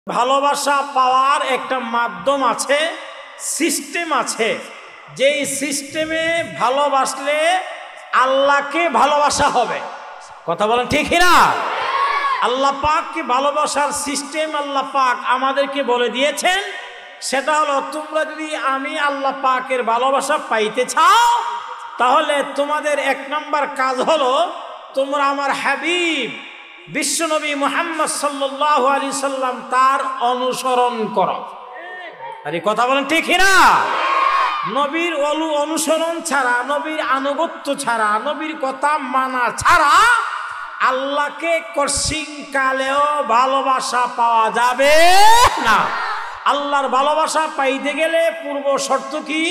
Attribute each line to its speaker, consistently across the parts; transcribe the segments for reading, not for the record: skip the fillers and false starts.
Speaker 1: ভালোবাসা পাওয়ার একটা মাধ্যম আছে, সিস্টেম আছে। যেই সিস্টেমে ভালোবাসলে আল্লাহকে ভালোবাসা হবে। কথা বলেন ঠিক না? আল্লাহ পাককে ভালোবাসার সিস্টেম আল্লাহ পাক আমাদেরকে বলে দিয়েছেন। সেটা হলো, তোমরা যদি আমি আল্লাহ পাকের ভালোবাসা পাইতে চাও, তাহলে তোমাদের এক নম্বর কাজ হলো তোমরা আমার হাবিব বিশ্বনবী মুহাম্মদ সাল্লাল্লাহু আলাইহি সাল্লাম তার অনুসরণ করো। আরে কথা বলেন ঠিক না? নবীর অনুসরণ ছাড়া, নবীর আনুগত্য ছাড়া, নবীর কথা মানা ছাড়া আল্লাহকে কশিন কালেও ভালোবাসা পাওয়া যাবে না। আল্লাহর ভালোবাসা পাইতে গেলে পূর্ব শর্ত কি?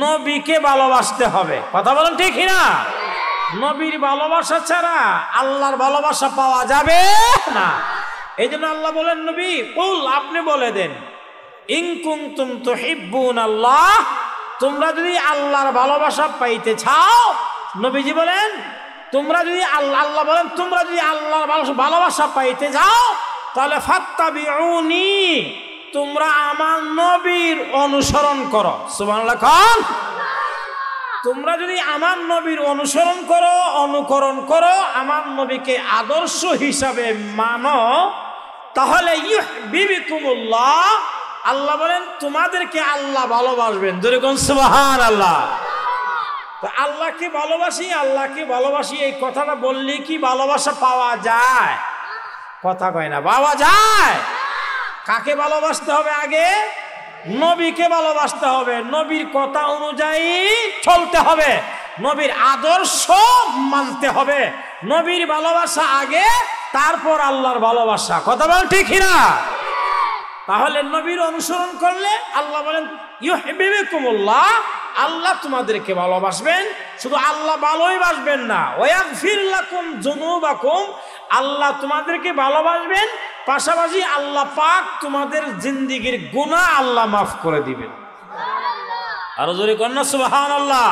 Speaker 1: নবীকে ভালোবাসতে হবে। কথা বলেন ঠিক না? নবীর ভালোবাসা ছাড়া আল্লাহর ভালোবাসা পাওয়া যাবে না। এই জন্য আল্লাহ বলেন, নবী কুল, আপনি বলে দেন, ইন কুনতুম তুহিব্বুনাল্লাহ, তোমরা যদি আল্লাহর ভালোবাসা পাইতে চাও, নবীজি বলেন তোমরা যদি আল্লাহ বলেন তোমরা যদি আল্লাহর ভালোবাসা পাইতে যাও, তাহলে ফাত্তাবিউনি, তোমরা আমার নবীর অনুসরণ করো। সুবহানাল্লাহ খান। তোমরা যদি আমার নবীর অনুসরণ করো, অনুকরণ করো, আমার নবীকে আদর্শ হিসাবে মানো, তাহলে ইউহিব্বুকুমুল্লাহ, আল্লাহ বলেন তোমাদেরকে আল্লাহ ভালোবাসবেন। জোরে কোন সুবহানাল্লাহ। তো আল্লাহকে ভালোবাসি, আল্লাহকে ভালোবাসি, এই কথাটা বললে কি ভালোবাসা পাওয়া যায়? কথা কয় না। পাওয়া যায়। কাকে ভালোবাসতে হবে? আগে নবীকে ভালোবাসতে হবে, নবীর কথা অনুযায়ী চলতে হবে, নবীর আদর্শ মানতে হবে। নবীর ভালোবাসা আগে, তারপর আল্লাহর ভালোবাসা। কথা বলেন ঠিক না? তাহলে নবীর অনুসরণ করলে আল্লাহ বলেন ইউহিব্বুকুমুল্লাহ, আল্লাহ তোমাদেরকে ভালোবাসবেন। শুধু আল্লাহ ভালোই বাসবেন না, ওয়াগফির লাকুম যুনুবাকুম, আল্লাহ তোমাদেরকে ভালোবাসবেন, পাশাপাশি আল্লাহ পাক তোমাদের জিন্দেগীর গুনাহ আল্লাহ মাফ করে দিবেন। আরো জোরে কন্যা সুবহানাল্লাহ।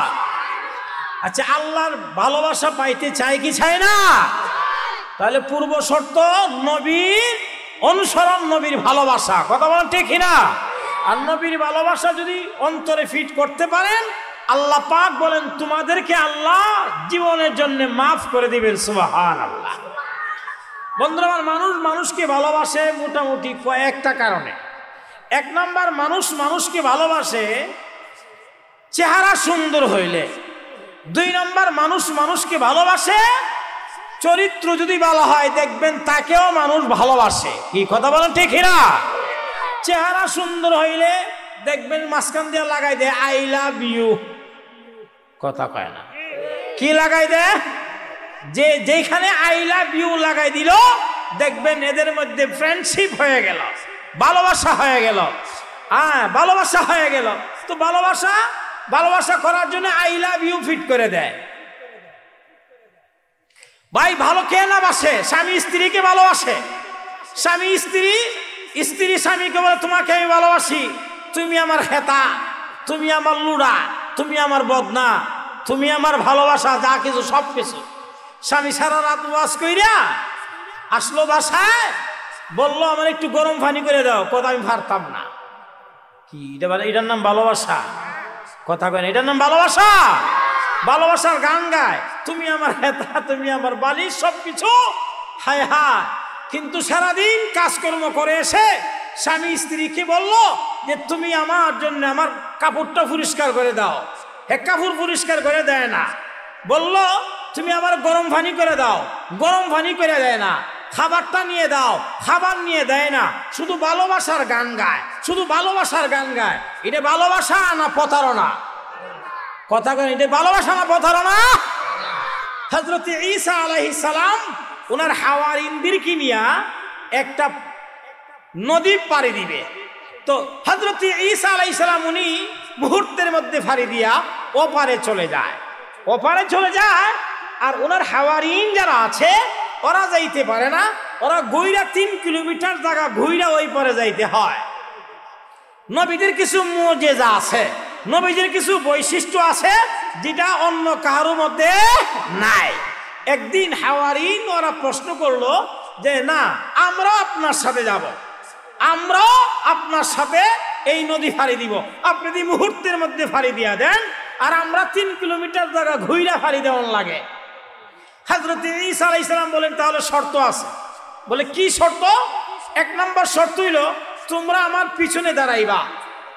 Speaker 1: আচ্ছা, আল্লাহর ভালোবাসা পাইতে চাই কি চাই না? তাহলে পূর্ব শর্ত নবীর অনুসরণ, নবীর ভালোবাসা। কথা বলেন ঠিক না? আর নবীর ভালোবাসা যদি অন্তরে ফিট করতে পারেন, আল্লাহ পাক বলেন তোমাদেরকে আল্লাহ জীবনের জন্য মাফ করে দিবেন। সুবহানাল্লাহ। বন্ধুরা আমার, মানুষ মানুষকে ভালোবাসে মোটামুটি কয়েকটা কারণে। এক নাম্বার, মানুষ মানুষকে ভালোবাসে চেহারা সুন্দর হইলে। দুই নাম্বার, মানুষ মানুষকে ভালোবাসে চরিত্র যদি ভালো হয়, দেখবেন তাকেও মানুষ ভালোবাসে। কি কথা বলেন ঠিক না? চেহারা সুন্দর হইলে দেখবেন মাঝখান দিয়ে লাগাই দেয় আই লাভ ইউ। কথা কয় না। কি লাগাই দেয়? যেখানে আই লাভ ইউ লাগাই দিল, দেখবেন এদের মধ্যে ফ্রেন্ডশিপ হয়ে গেল, ভালোবাসা হয়ে গেল। ভালোবাসা হয়ে গেল। তো ভালোবাসা করার জন্য আই লাভ ইউ ফিট করে দেয়। ভাই, ভালো কে না বাসে? স্বামী স্ত্রীকে ভালোবাসে। স্বামী স্ত্রী স্বামীকে বলে তোমাকে আমি ভালোবাসি, তুমি আমার হেতা, তুমি আমার লুড়া, তুমি আমার বদনা, তুমি আমার ভালোবাসা, যা কিছু সব কিছু। স্বামী সারা রাত ওয়াজ কইরা আসলো বাসায়, বললো আমার একটু গরম পানি করে দাও। কথা আমি পারতাম না। কি এটার নাম ভালোবাসা? কথা কয় না। এটার নাম ভালোবাসা? ভালোবাসার গান গায়, তুমি আমার হেতা, তুমি আমার বালিশ, সবকিছু। হায় হায়। কিন্তু সারাদিন কাজকর্ম করে এসে স্বামী স্ত্রীকে বললো যে তুমি আমার জন্য আমার কাপড়টা পরিষ্কার করে দাও। কাপড় পরিষ্কার করে দেয় না। বললো তুমি আমার গরম পানি করে দাও, গরম পানি করে দেয় না। খাবারটা নিয়ে দাও, খাবার নিয়ে দেয় না। শুধু ভালোবাসার গান গায়, শুধু ভালোবাসার গান গায়। এটা ভালোবাসা না প্রতারণা? কথা কেন? এটা ভালোবাসা না প্রতারণা? হযরত ঈসা আলাইহিস সালাম ওনার হাওয়ারিনদেরকে নিয়ে একটা নদী পাড়ি দিবে। তো হযরত ঈসা আলাইহিস সালাম উনি মুহূর্তের মধ্যে ফাড়ি দিয়া ওপারে চলে যায়। ওপারে চলে যায়, আর ওনার হাওয়ারিন যারা আছে ওরা যাইতে পারে না। ওরা ঘুইরা 3 কিলোমিটার জায়গা ঘুইরা ওই পারে যাইতে হয়। নবীদের কিছু মুজিজা আছে, নবীদের কিছু বৈশিষ্ট্য আছে যেটা অন্য কারোর মধ্যে নাই। একদিন হাওয়ারিন ওরা প্রশ্ন করলো যে না, আমরা আপনার সাথে যাব। আমরাও আপনার সাথে এই নদী ফাড়ি দিব। আপনি যদি মুহূর্তের মধ্যে ফাড়ি দিয়া দেন, আর আমরা 3 কিলোমিটার জায়গা ঘুইরা ফাড়ি দেওয়ার লাগে। হযরত ঈসা আলাইহিস সালাম বলেন, তাহলে শর্ত আছে। বলে কি শর্ত? 1 নম্বর শর্ত হইল, তোমরা আমার পিছনে দাঁড়াইবা,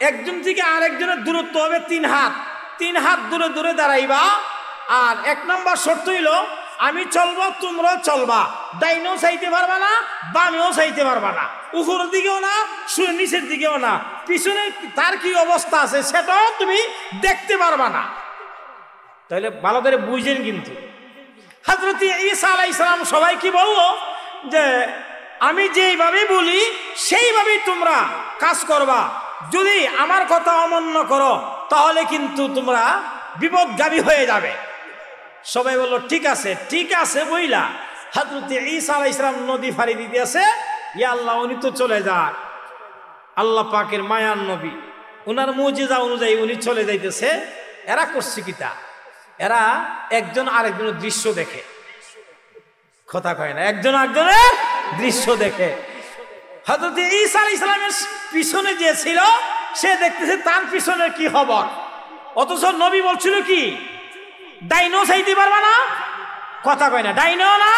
Speaker 1: একজন থেকে আরেকজনের দূরত্ব হবে 3 হাত, 3 হাত দূরে দূরে দাঁড়াইবা। আর 1 নম্বর শর্ত হইল, আমি চলবো তোমরাও চলবা, ডাইনেও চাইতে পারবা না, বামেও চাইতে পারবা না, উপরের দিকেও না, নিচের দিকেও না, পিছনে তার কি অবস্থা আছে সেটাও তুমি দেখতে পারবা না। তাহলে ভালো করে বুঝেন। কিন্তু হযরত ঈসা আলাইহিস সালাম সবাই কি বলল, যে আমি যেইভাবে বলি সেইভাবেই তোমরা কাজ করবা, যদি আমার কথা অমান্য করো তাহলে কিন্তু তোমরা বিপদগামী হয়ে যাবে। সবাই বলল ঠিক আছে, ঠিক আছে বইলা হযরত ঈসা আলাইহিস সালাম নদী ফাড়ি দিতে আছে। ইয়া আল্লাহ, উনি তো চলে যায়, আল্লাহ পাকের মায়ার নবী, উনার মুজিজা অনুযায়ী উনি চলে যাইতেছে। এরা করছে কিটা? এরা একজন আরেকজনের দৃশ্য দেখে, কথা কয় না, একজন আরেকজনের দৃশ্য দেখে। হযরত ঈসা আলাইহিস সালামের পিছনে যে ছিল সে দেখতেছে তার পিছনের কি খবর। অথচ নবী বলছিল কি, ডাইনেও চাইতে পারবা না, কথা কয় না, ডাইনেও না,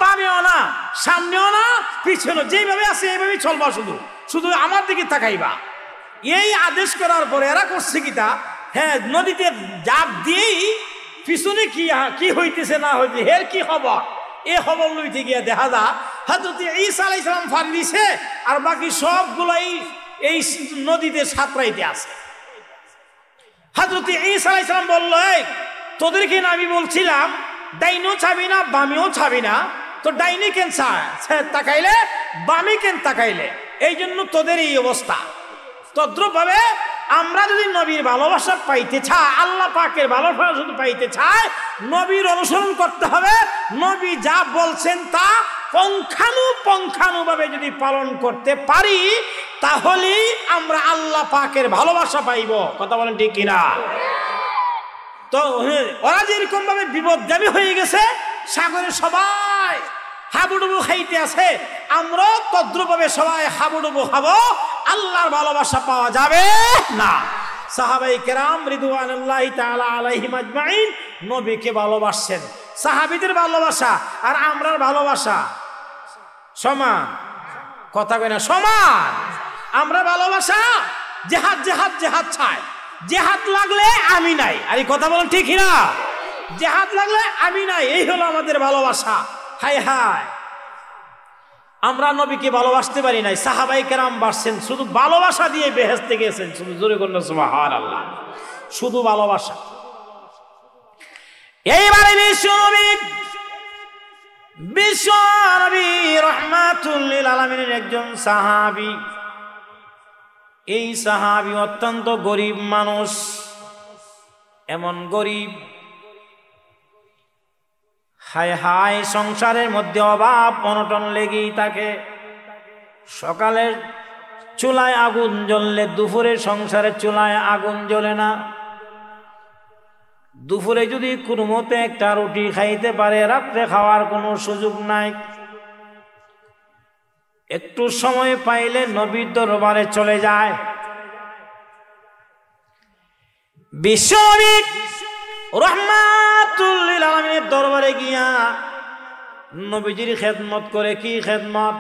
Speaker 1: বামেও না, সামনেও না, পিছনে যেইভাবে আছে এইভাবেই চলবা, শুধু শুধু আমার দিকে তাকাইবা। এই আদেশ করার পরে এরা করছে কিটা, হ্যাঁ, নদীতে জাপ দিয়েই পিছনে কি কি হইতেছে না হইতেছে এর কি খবর, এ খবর লইতে গিয়ে দেখা যা হযরত ঈসা আলাইহিস সালাম ফাড়ি দিছে, আর বাকি সবগুলাই এই নদীতে সাঁতরাইতে আছে। হযরত ঈসা আলাইহিস সালাম বলল, তোদেরকে না আমি বলছিলাম ডাইনেও ছাবি না, বামেও ছাবি না, তো ডাইনে কেন তাকাইলে, বামে কেন তাকাইলে, এই জন্য তোদের এই অবস্থা। তদ্রুপ ভাবে আমরা যদি নবীর ভালোবাসা পাইতে চাই, আল্লাহ পাকের ভালোবাসা যদি পাইতে চাই, নবীর অনুসরণ করতে হবে। নবী যা বলছেন তা পঙ্খানুভাবে যদি পালন করতে পারি, তাহলেই আমরা আল্লাহ পাকের ভালোবাসা পাইব। কথা বলেন ঠিক কিনা? তো ওরা যেরকম ভাবে বিপদগামী হয়ে গেছে, সাগরে সবাই হাবুডুবু খাইতে আছে, আমরাও তদ্রুপভাবে সবাই হাবুডুবু খাবো, আল্লাহর ভালোবাসা পাওয়া যাবে না। সাহাবায়ে কেরাম রিদওয়ানুল্লাহি তাআলা আলাইহিম আজমাইন নবীকে ভালোবাসছেন। সাহাবীদের ভালোবাসা আর আমরার ভালোবাসা সমান, কথা কই না, সমান। আমরা ভালোবাসা জেহাদ জেহাদ জেহাদ চাই, জেহাদ লাগলে আমি নাই। আরে কথা বলেন ঠিক না? জেহাদ লাগলে আমি নাই, এই হলো আমাদের ভালোবাসা। হায় হায়, আমরা নবীকে ভালোবাসতে পারি নাই, সাহাবায়ে কেরাম বাসছেন, শুধু ভালোবাসা দিয়ে বেহেশতে গেছেন। শুধু জোরে করুন সুবহানাল্লাহ, শুধু ভালোবাসা। এইবারে বিশ্বনবী রাহমাতুল লিল আলামিনের একজন সাহাবী, এই সাহাবী অত্যন্ত গরিব মানুষ। এমন গরিব, হায় হায়, সংসারের মধ্যে অভাব অনটন লেগেই থাকে। সকালে চুলায় আগুন জ্বললে দুপুরে সংসারের চুলায় আগুন জ্বলে না। দুপুরে যদি কোনো মতে একটা রুটি খাইতে পারে, রাত্রে খাওয়ার কোনো সুযোগ নাই। একটু সময় পাইলে নবীর দরবারে চলে যায়। বিশ্বনবী রাহমাতুল লিল আলামিনের দরবারে গিয়া নবীজির খেদমত করে। কি খেদমত?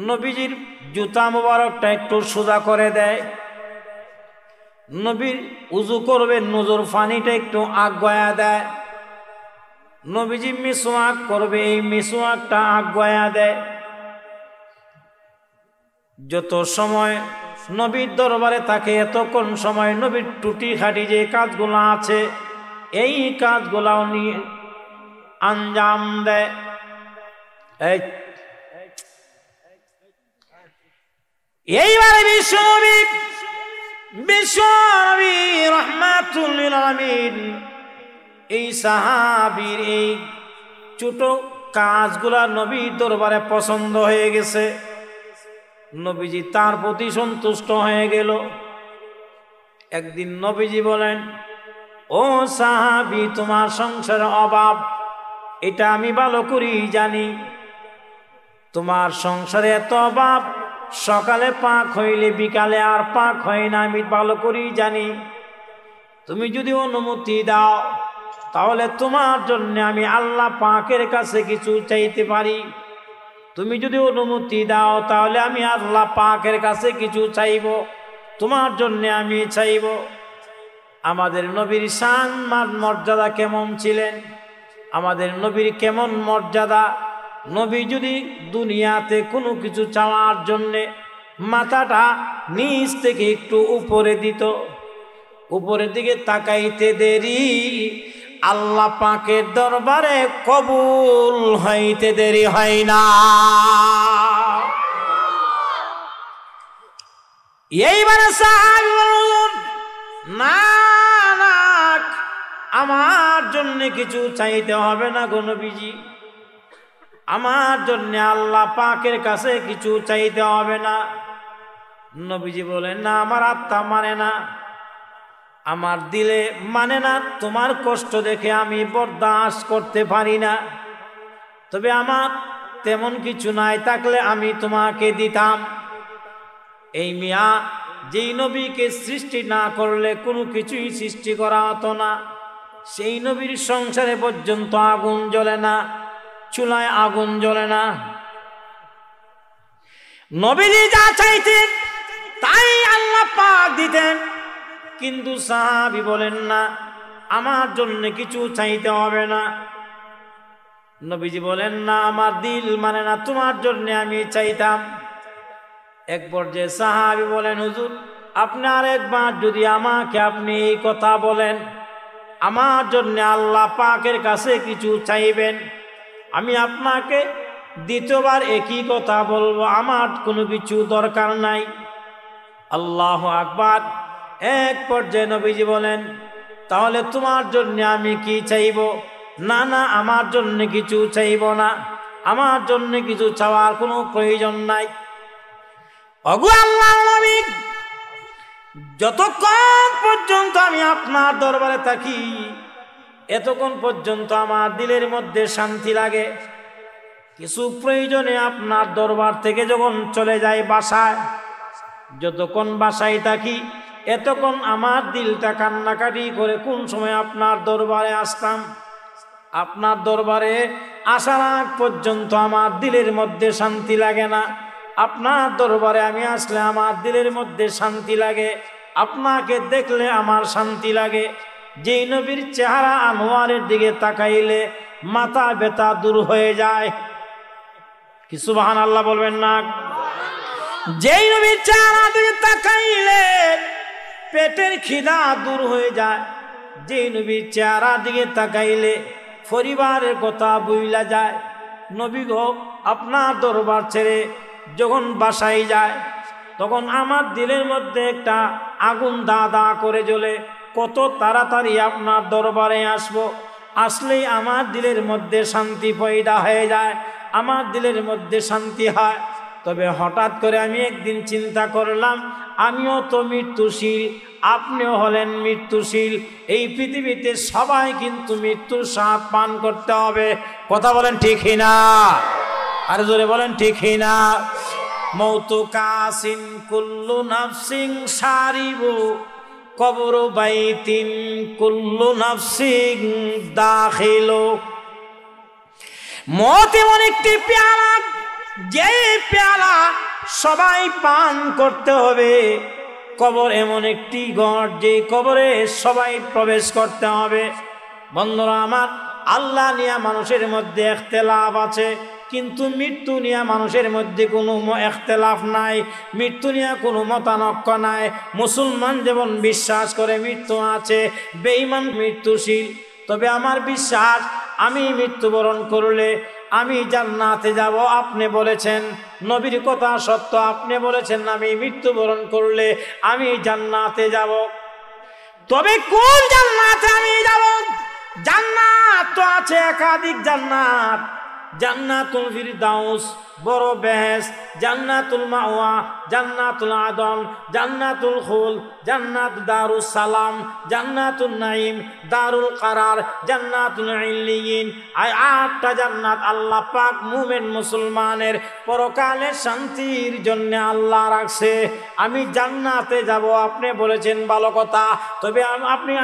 Speaker 1: নবীজির জুতা মুবারকটা একটু সোজা করে দেয়, নবীর উজু করবে নজর পানিটা একটু আগুয়া দেয়, নবীজি মিসওয়াক করবে, এই মিসওয়াকটা আগুয়া দেয়। যত সময় নবীর দরবারে থাকে, এতক্ষণ সময় নবীর টুটি খাটি যে কাজগুলো আছে, এই কাজগুলাও নিয়ে আঞ্জাম দেয়। এইবারে বিশ্বনবী রাহমাতুল লিল আলামিন এই সাহাবীর এই ছোট কাজগুলা নবীর দরবারে পছন্দ হয়ে গেছে। নবীজি তার প্রতি সন্তুষ্ট হয়ে গেল। একদিন নবীজি বলেন, ও সাহাবী, তোমার সংসারে অভাব, এটা আমি ভালো করেই জানি। তোমার সংসারে এত অভাব, সকালে পাক হইলে বিকালে আর পাক হয় না, আমি ভালো করেই জানি। তুমি যদি অনুমতি দাও তাহলে তোমার জন্য আমি আল্লাহ পাকের কাছে কিছু চাইতে পারি। তুমি যদি অনুমতি দাও তাহলে আমি আল্লাহ পাকের কাছে কিছু চাইব, তোমার জন্য আমি চাইব। আমাদের নবীর শান মান মর্যাদা কেমন ছিলেন, আমাদের নবীর কেমন মর্যাদা। নবী যদি দুনিয়াতে কোনো কিছু চাওয়ার জন্যে মাথাটা নিচ থেকে একটু উপরে দিত, উপরের দিকে তাকাইতে দেরি আল্লাহ পাকের দরবারে কবুল হইতে দেরি হয় না। এইবারে সাহাবী বললেন, না না, আমার জন্য কিছু চাইতে হবে না গো নবীজি, আমার জন্য আল্লাহ পাকের কাছে কিছু চাইতে হবে না। নবীজি বলেন, না, আমার আত্মা মানে না, আমার দিলে মানে না, তোমার কষ্ট দেখে আমি বরদাস্ত করতে পারি না। তবে আমার তেমন কিছু নাই, থাকলে আমি তোমাকে দিতাম। এই মিয়া, যেই নবীকে সৃষ্টি না করলে কোনো কিছুই সৃষ্টি করা হতো না, সেই নবীর সংসারে পর্যন্ত আগুন জ্বলে না, চুলায় আগুন জ্বলে না। নবীজি যা চাইতেন তাই আল্লাহ পাক দিতেন। কিন্তু সাহাবী বলেন, না, আমার জন্য কিছু চাইতে হবে না। নবীজি বলেন, না, আমার দিল মানে না, তোমার জন্য আমি চাইতাম। এক পর্যায়ে সাহাবী বলেন, হুজুর, আপনি আরেকবার যদি আমাকে আপনি এই কথা বলেন, আমার জন্য আল্লাহ পাকের কাছে কিছু চাইবেন, আমি আপনাকে দ্বিতীয়বার একই কথা বলবো, আমার কোনো কিছু দরকার নাই। আল্লাহু আকবার। এক পর্যায়ে নবীজি বলেন, তাহলে তোমার জন্য আমি কি চাইব? না না, আমার জন্য কিছু চাইব না, আমার জন্য কিছু চাওয়ার কোনো প্রয়োজন নাই। ওগো আল্লাহর নবী, যতক্ষণ পর্যন্ত আমি আপনার দরবারে থাকি এতক্ষণ পর্যন্ত আমার দিলের মধ্যে শান্তি লাগে। কিছু প্রয়োজনে আপনার দরবার থেকে যখন চলে যাই বাসায়, যতক্ষণ বাসায় থাকি এতক্ষণ আমার দিলটা কান্নাকাটি করে কোন সময় আপনার দরবারে আসতাম। আপনার দরবারে আসার আগ পর্যন্ত আমার দিলের মধ্যে শান্তি লাগে না। আপনার দরবারে আমি আসলে আমার দিলের মধ্যে শান্তি লাগে, আপনাকে দেখলে আমার শান্তি লাগে। যেই নবীর চেহারা আনোয়ারের দিকে তাকাইলে মাথা ব্যথা দূর হয়ে যায়। কি সুবহানাল্লাহ বলবেন না? যেই নবীর চেহারা দিকে তাকাইলে পেটের খিদা দূর হয়ে যায়। যেই নবীর চেহারা দিকে তাকাইলে পরিবারের কথা ভুইলা যায়। নবী গো, আপনার দরবার ছেড়ে যখন বাসায় যায় তখন আমার দিলের মধ্যে একটা আগুন দা দা করে জ্বলে, কত তাড়াতাড়ি আপনার দরবারে আসবো, আসলেই আমার দিলের মধ্যে শান্তি পয়দা হয়ে যায়, আমার দিলের মধ্যে শান্তি হয়। তবে হঠাৎ করে আমি একদিন চিন্তা করলাম, আমিও তো মৃত্যুশীল, আপনিও হলেন মৃত্যুশীল, এই পৃথিবীতে সবাই কিন্তু মৃত্যুর স্বাদ পান করতে হবে। কথা বলেন ঠিক না? আর জোরে বলেন ঠিক না? মৌতু কাসিন কুল্লু নাফসিন সারিবু কবর বাইতিন কুল্লু নাফসিন দাখিলু। মত এমন একটি পেয়ালা, যে পেয়ালা সবাই পান করতে হবে। কবর এমন একটি ঘর, যে কবরে সবাই প্রবেশ করতে হবে। বন্ধুরা আমার, আল্লাহ নিয়ে মানুষের মধ্যে ইখতিলাফ আছে, কিন্তু মৃত্যু নিয়ে মানুষের মধ্যে কোনো ইখতিলাফ নাই, মৃত্যু নিয়ে কোনো মতানক্য নাই। মুসলমান যেমন বিশ্বাস করে মৃত্যু আছে, বেঈমান মৃত্যুশীল। তবে আমার বিশ্বাস, আমি মৃত্যুবরণ করলে আমি জান্নাতে যাব। আপনি বলেছেন, নবীর কথা সত্য, আপনি বলেছেন আমি মৃত্যুবরণ করলে আমি জান্নাতে যাব। তবে কোন জান্নাতে আমি যাব? জান্নাত তো আছে একাধিক জান্নাত। জান্নাতুল ফিরদাউস, বড় বেহেশত, জান্নাতুল মাওয়া, জান্নাতুল আদন, জান্নাতুল খুল, জান্নাত দারুস সালাম, জান্নাতুল নাঈম, দারুল কারার, জান্নাতুল ইল্লিয়িন। এই 8টা জান্নাত আল্লাহ পাক মুমিন মুসলমানের পরকালের শান্তির জন্য আল্লাহ রাখছে। আমি জান্নাতে যাব, আপনি বলেছেন ভালো কথা, তবে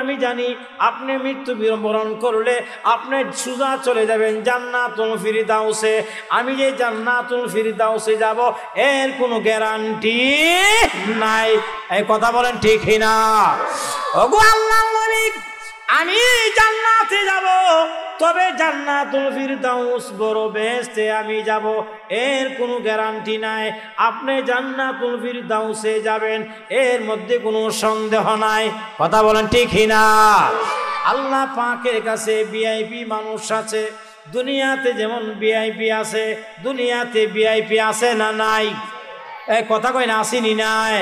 Speaker 1: আমি জানি আপনি মৃত্যুবরণ করলে আপনি সোজা চলে যাবেন জান্নাতুল ফিরদাউসে। আমি যে জান্নাতুল ফিরদাউসে যাব এর কোনো গ্যারান্টি নাই। এই কথা বলেন ঠিক না? ওগো আল্লাহর নবী, আমি জান্নাতে যাব, তবে জান্নাতুল ফিরদাউস বড় বেহেশতে আমি যাব এর কোনো গ্যারান্টি নাই। আপনি জান্নাতুল ফিরদাউসে যাবেন এর মধ্যে কোনো সন্দেহ নাই। কথা বলেন ঠিক না? আল্লাহ পাকের কাছে ভিআইপি মানুষ আছে। দুনিয়াতে যেমন ভিআইপি আছে, দুনিয়াতে ভিআইপি আছে না নাই? এই কথা কই না, আসেনি নাই?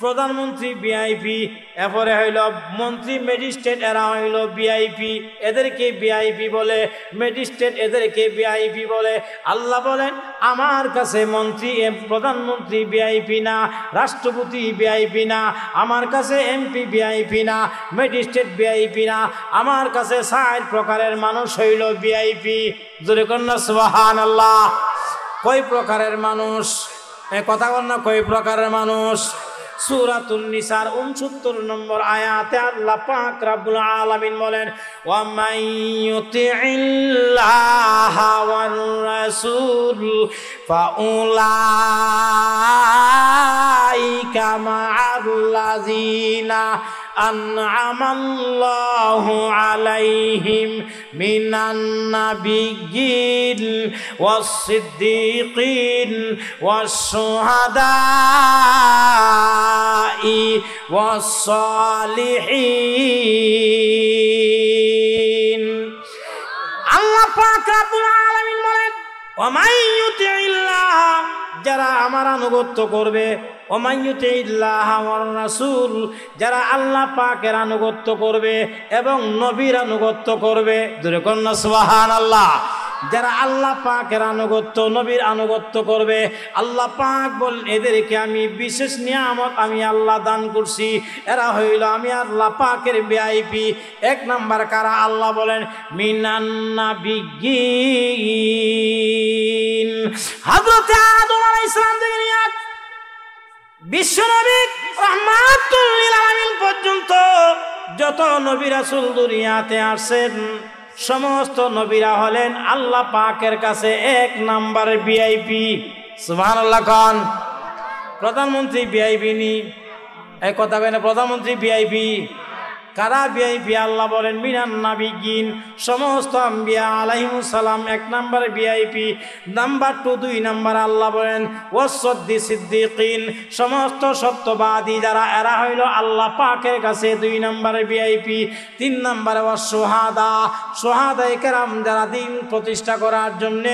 Speaker 1: প্রধানমন্ত্রী ভিআইপি, এরপরে হইল মন্ত্রী ম্যাজিস্ট্রেট, এরা হইল ভিআইপি, এদেরকে ভিআইপি বলে। ম্যাজিস্ট্রেট এদেরকে ভিআইপি বলে। আল্লাহ বলেন আমার কাছে মন্ত্রী প্রধানমন্ত্রী ভিআইপি না, রাষ্ট্রপতি ভিআইপি না, আমার কাছে এমপি ভিআইপি না, ম্যাজিস্ট্রেট ভিআইপি না, আমার কাছে 4 প্রকারের মানুষ হইল ভিআইপি। জোরে কন্যা সুবহানাল্লাহ। কয় প্রকারের মানুষ? এ কথা বল না, কয় প্রকারের মানুষ? সূরাতুন নিসার 69 নম্বর আয়াতে আল্লাহ পাক রব্বুল আলামিন বলেন, ওয়া মান ইউতিইল্লাহা ওয়ার রাসূল ফাউলাইকা মা'আল্লাযিনা আন'আমাল্লাহু আলাইহিম মিনান নাবিয়্যিন ওয়াস সিদ্দীকিন ওয়াস শুহাদাই ওয়াস সালিহিন। আল্লাহ পাক রব্বুল আলামিন বলেন, ওয়া মান ইউতিইল্লাহ, যারা আমার আনুগত্য করবে, ওয়া মান ইউতিইল্লাহ ওয়ার রাসূল, যারা আল্লাহ পাকের আনুগত্য করবে এবং নবীর আনুগত্য করবে। জোরে কন্না সুবহানাল্লাহ। যারা আল্লাহ পাকের আনুগত্য, নবীর আনুগত্য করবে, আল্লাহ পাক বলেন এদেরকে আমি বিশেষ নিয়ামত আমি আল্লাহ দান করছি। এরা হইল আমি আল্লাহ পাকের ভিআইপি। 1 নাম্বার কারা? আল্লাহ বলেন মিনান নাবিয়্যিন, হযরত আদম আলাইহিস সালাম থেকে নিয়ে বিশ্বনবী রাহমাতুল লিল আলামিন পর্যন্ত যত নবী রাসূল দুনিয়াতে আসেন, সমস্ত নবীরা হলেন আল্লাহ পাকের কাছে 1 নাম্বার ভিআইপি। সুবহানাল্লাহ। খান প্রধানমন্ত্রী ভিআইপি নি? এই কথা কয় না, প্রধানমন্ত্রী ভিআইপি। কারা ভিআইপি? আল্লাহ বলেন মিনান নাবিয়্যিন, সমস্ত আম্বিয়া আলাইহিমুস সালাম 1 নাম্বার ভিআইপি। নাম্বার 2, 2 নাম্বার আল্লাহ বলেন সিদ্দিকিন, সমস্ত সত্যবাদী যারা, এরা হইল আল্লাহ পাকের কাছে 2 নাম্বার ভিআইপি। 3 নাম্বারে শুহাদা, শুহাদায়ে কেরাম যারা দিন প্রতিষ্ঠা করার জন্য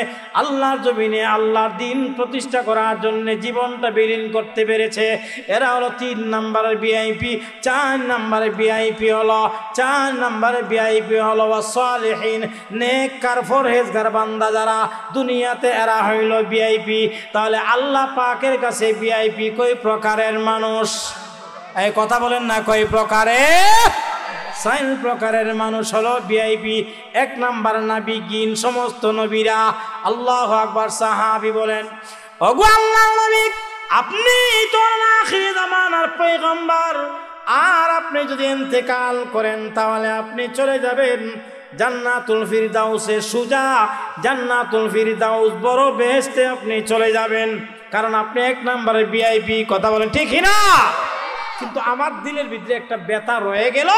Speaker 1: আল্লাহর জমিনে আল্লাহর দিন প্রতিষ্ঠা করার জন্য জীবনটা বিলীন করতে পেরেছে, এরা হলো 3 নাম্বারের ভিআইপি। 4 নাম্বারের ভিআইপি হলো 4 নাম্বারের ভিআইপি হলো সালিহিন, নেককার পরহেজগার বান্দা যারা দুনিয়াতে, এরা হইল ভিআইপি। তাহলে আল্লাহ পাকের কাছে ভিআইপি কয় প্রকারের মানুষ? এই কথা বলেন না, কয় প্রকারের? 4 প্রকারের মানুষ হলো ভিআইপি। 1 নাম্বার নাবিয়্যিন, সমস্ত নবীরা। আল্লাহু আকবার। সাহাবী বলেন, ওগো আল্লাহর নবী, আপনি তো আখির জামানার পয়গম্বর, আর আপনি যদি ইন্তেকাল করেন তাহলে আপনি চলে যাবেন জান্নাতুল ফিরদাউসে। সুজা জান্নাতুল ফিরদাউস বড় বেহেশতে আপনি চলে যাবেন, কারণ আপনি 1 নাম্বারের ভিআইপি। কথা বলেন ঠিক না? কিন্তু আমার দিলের ভিতরে একটা ব্যথা রয়ে গেল।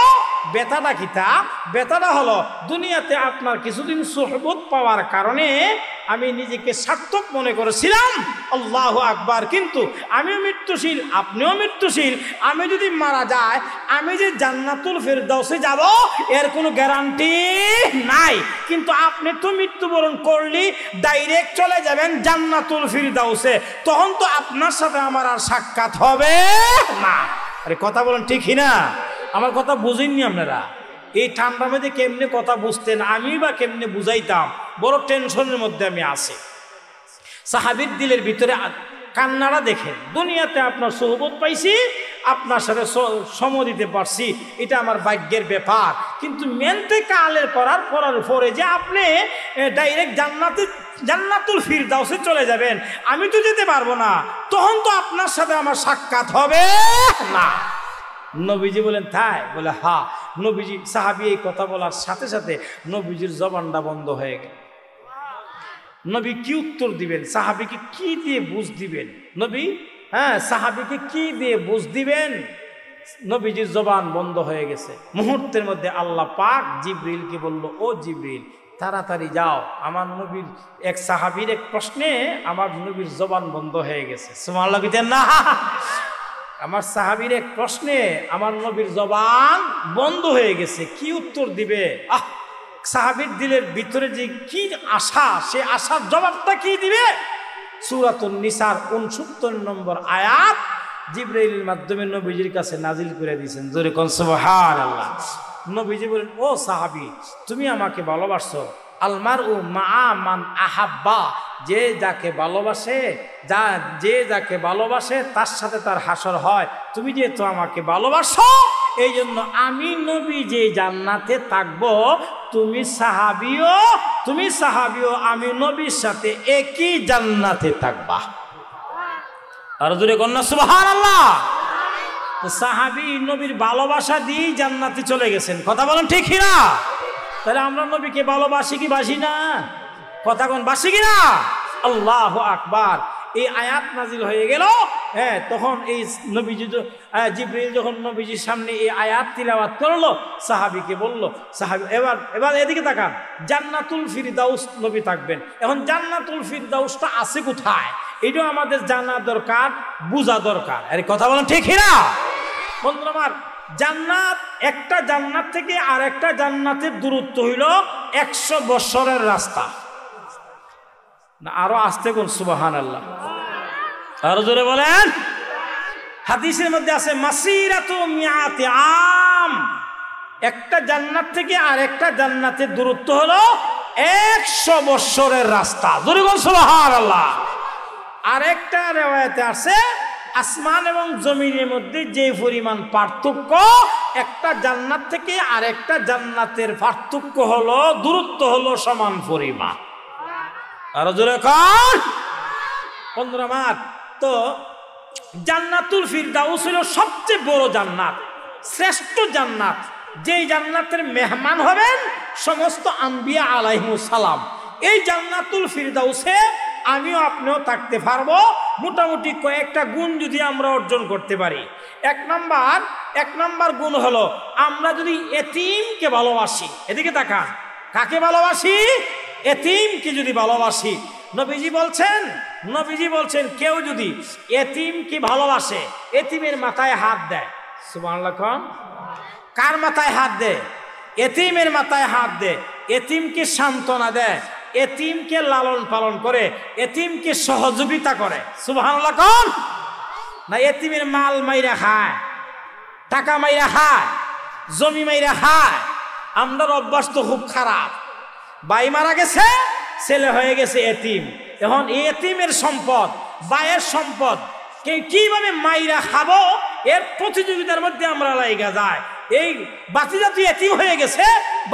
Speaker 1: ব্যথাটা কিতা? ব্যথাটা হলো দুনিয়াতে আপনার কিছুদিন সুহবত পাওয়ার কারণে আমি নিজেকে সার্থক মনে করেছিলাম। আল্লাহু আকবার। কিন্তু আমিও মৃত্যুশীল, আপনিও মৃত্যুশীল। আমি যদি মারা যায়, আমি যে জান্নাতুল ফিরদাউসে যাব এর কোনো গ্যারান্টি নাই। কিন্তু আপনি তো মৃত্যুবরণ করলি ডাইরেক্ট চলে যাবেন জান্নাতুল ফিরদাউসে, তখন তো আপনার সাথে আমার আর সাক্ষাৎ হবে না। আরে কথা বলেন ঠিক না? আমার কথা বুঝেননি আপনারা? এই ঠান্ডার মধ্যে কেমনে কথা বুঝতেন, আমি বা কেমনে বুঝাইতাম? বড় টেনশনের মধ্যে আমি আছি। সাহাবীর দিলের ভিতরে কান্নারা দেখেন, দুনিয়াতে আপনার সোহবত পাইছি, আপনার সাথে সম দিতে পারছি, এটা আমার ভাগ্যের ব্যাপার, কিন্তু মেনতে কালের করার পরে যে আপনি ডাইরেক্ট জান্নাতুল ফিরদাউসে চলে যাবেন, আমি তো যেতে পারবো না, তখন তো আপনার সাথে আমার সাক্ষাৎ হবে না। নবীজি বলেন তাই? বলে হ্যাঁ। নবীজি সাহাবী এই কথা বলার সাথে সাথে নবীজির জবানটা বন্ধ হয়ে গেল। নবী কি উত্তর দিবেন, সাহাবীকে কি দিয়ে বুঝ দিবেন? নবী সাহাবীকে কি দিয়ে বুঝ দিবেন? নবীজির জবান বন্ধ হয়ে গেছে। মুহূর্তের মধ্যে আল্লাহ পাক জিবরিলকে বলল, ও জিবরিল, তাড়াতাড়ি যাও, আমার নবীর এক সাহাবীর এক প্রশ্নে আমার নবীর জবান বন্ধ হয়ে গেছে। সুবহানাল্লাহ কইতেন না? আমার সাহাবীর এক প্রশ্নে আমার নবীর জবান বন্ধ হয়ে গেছে, কি উত্তর দিবে? সাহাবীর দিলের ভিতরে যে কি আশা, সে আশার জবাবটা কি দিবে? সূরাতুন নিসার 69 নম্বর আয়াত জিবরাইলের মাধ্যমে নবীজির কাছে নাজিল করে দিয়েছেন। জোরে কোন সুবহানাল্লাহ। নবীজি বলেন, ও সাহাবী, তুমি আমাকে ভালোবাসো? আলমারউ মা মান আহাব্বা, যে যাকে ভালোবাসে, যে যাকে ভালোবাসে তার সাথে তার হাসর হয়। তুমি যেহেতু আমাকে ভালোবাসো, এই জন্য আমি নবী যে জান্নাতে থাকবো, তুমি সাহাবীও আমি নবীর সাথে একই জান্নাতে থাকবা। আর জোরে কন্যা সুবহানাল্লাহ। তো সাহাবী নবীর ভালোবাসা দিয়ে জান্নাতে চলে গেছেন। কথা বলেন ঠিক কিনা? তাহলে আমরা নবীকে ভালোবাসি কি বাসি না? কথা কোন, বাসি কিনা? আল্লাহু আকবার। এই আয়াত নাজিল হয়ে গেল, তখন এই নবীজি জিবরিল যখন নবীজির সামনে এই আয়াত তিলাওয়াত করলো, সাহাবীকে বলল, সাহাবী এবার এদিকে তাকান, জান্নাতুল ফিরদাউস নবী থাকবেন। এখন জান্নাতুল ফিরদাউসটা আছে কোথায়, এটাও আমাদের জানা দরকার, বোঝা দরকার। আরে কথা বলেন ঠিক না? বন্ধুরা আমার, জান্নাত, একটা জান্নাত থেকে আর একটা জান্নাতের দূরত্ব হইল 100 বছরের রাস্তা। না আরো আসতে কোন সুবহানাল্লাহ, আরো জোরে বলেন। হাদিসের মধ্যে আছে মাসিরাতু মিআতি আম, একটা জান্নাত থেকে আর একটা জান্নাতের দূরত্ব হলো 100 বছরের রাস্তা। জোরে বল সুবহানাল্লাহ। আরেকটা রিওয়ায়াতে আছে আসমান এবং জমিনের মধ্যে যে পরিমাণ পার্থক্য, একটা জান্নাত থেকে আর একটা জান্নাতের পার্থক্য হলো, দূরত্ব হলো সমান পরিমাণ। আর জোরে কান বন্ধুরা আমার। তো জান্নাতুল ফিরদাউস হলো সবচেয়ে বড় জান্নাত, শ্রেষ্ঠ জান্নাত, যেই জান্নাতের মেহমান হবেন সমস্ত আম্বিয়া আলাইহিমুস সালাম। এই জান্নাতুল ফিরদাউসে আমিও আপনিও থাকতে পারবো, মোটামুটি কয়েকটা গুণ যদি আমরা অর্জন করতে পারি। এক নাম্বার গুণ হলো, আমরা যদি এতিমকে ভালোবাসি। এদিকে তাকান, কাকে ভালোবাসি? এতিমকে যদি ভালোবাসি। নবীজি বলছেন কেউ যদি এতিমকে ভালোবাসে, এতিমের মাথায় হাত দেয়। সুবহানাল্লাহ। কার মাথায় হাত দেয়? এতিমের মাথায় হাত দেয়, এতিমকে সান্ত্বনা দেয়, এতিমকে লালন পালন করে, এতিমকে সহযোগিতা করে। সুবহানাল্লাহ। কোন না এতিমের মাল মাইরা খায়, টাকা মাইরা খায়, জমি মাইরা খায়। আমাদের অভ্যাস তো খুব খারাপ। ভাই মারা গেছে, ছেলে হয়ে গেছে এতিম, এখন এই এতিমের সম্পদ, ভাইয়ের সম্পদ কিভাবে মাইরা খাবো, এর প্রতিযোগিতার মধ্যে আমরা লাইগা যায়। এই বাতিজা তুই এতিম হয়ে গেছে,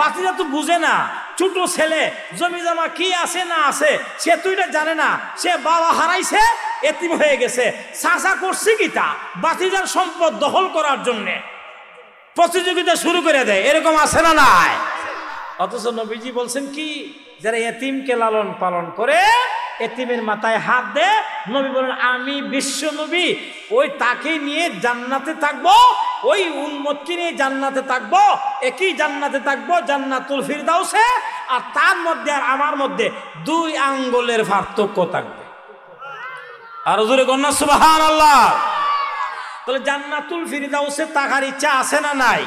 Speaker 1: বাতিজা তো বুঝে না, ছোট ছেলে, জমি জমা কি আছে না আছে সে তো এটা জানে না, সে বাবা হারাইছে, এতিম হয়ে গেছে, চাচা করছে কি তা বাতিজার সম্পদ দখল করার জন্যে প্রতিযোগিতা শুরু করে দেয়। এরকম আছে না নাই? অথচ নবীজি বলছেন কি, যারা এতিমকে লালন পালন করে, এতিমের মাথায় হাত দে, নবী বলেন আমি বিশ্ব নবী ওই তাকে নিয়ে জান্নাতে থাকবো, ওই উম্মতকে নিয়ে জান্নাতে থাকবো, একই জান্নাতে থাকবো, জান্নাতুল ফিরদাউসে। আর তার মধ্যে আর আমার মধ্যে 2 আঙ্গুলের পার্থক্য থাকবে। আর জোরে কন্যা সুবহানাল্লাহ। তাহলে জান্নাতুল ফিরদাউসে থাকার ইচ্ছা আছে না নাই?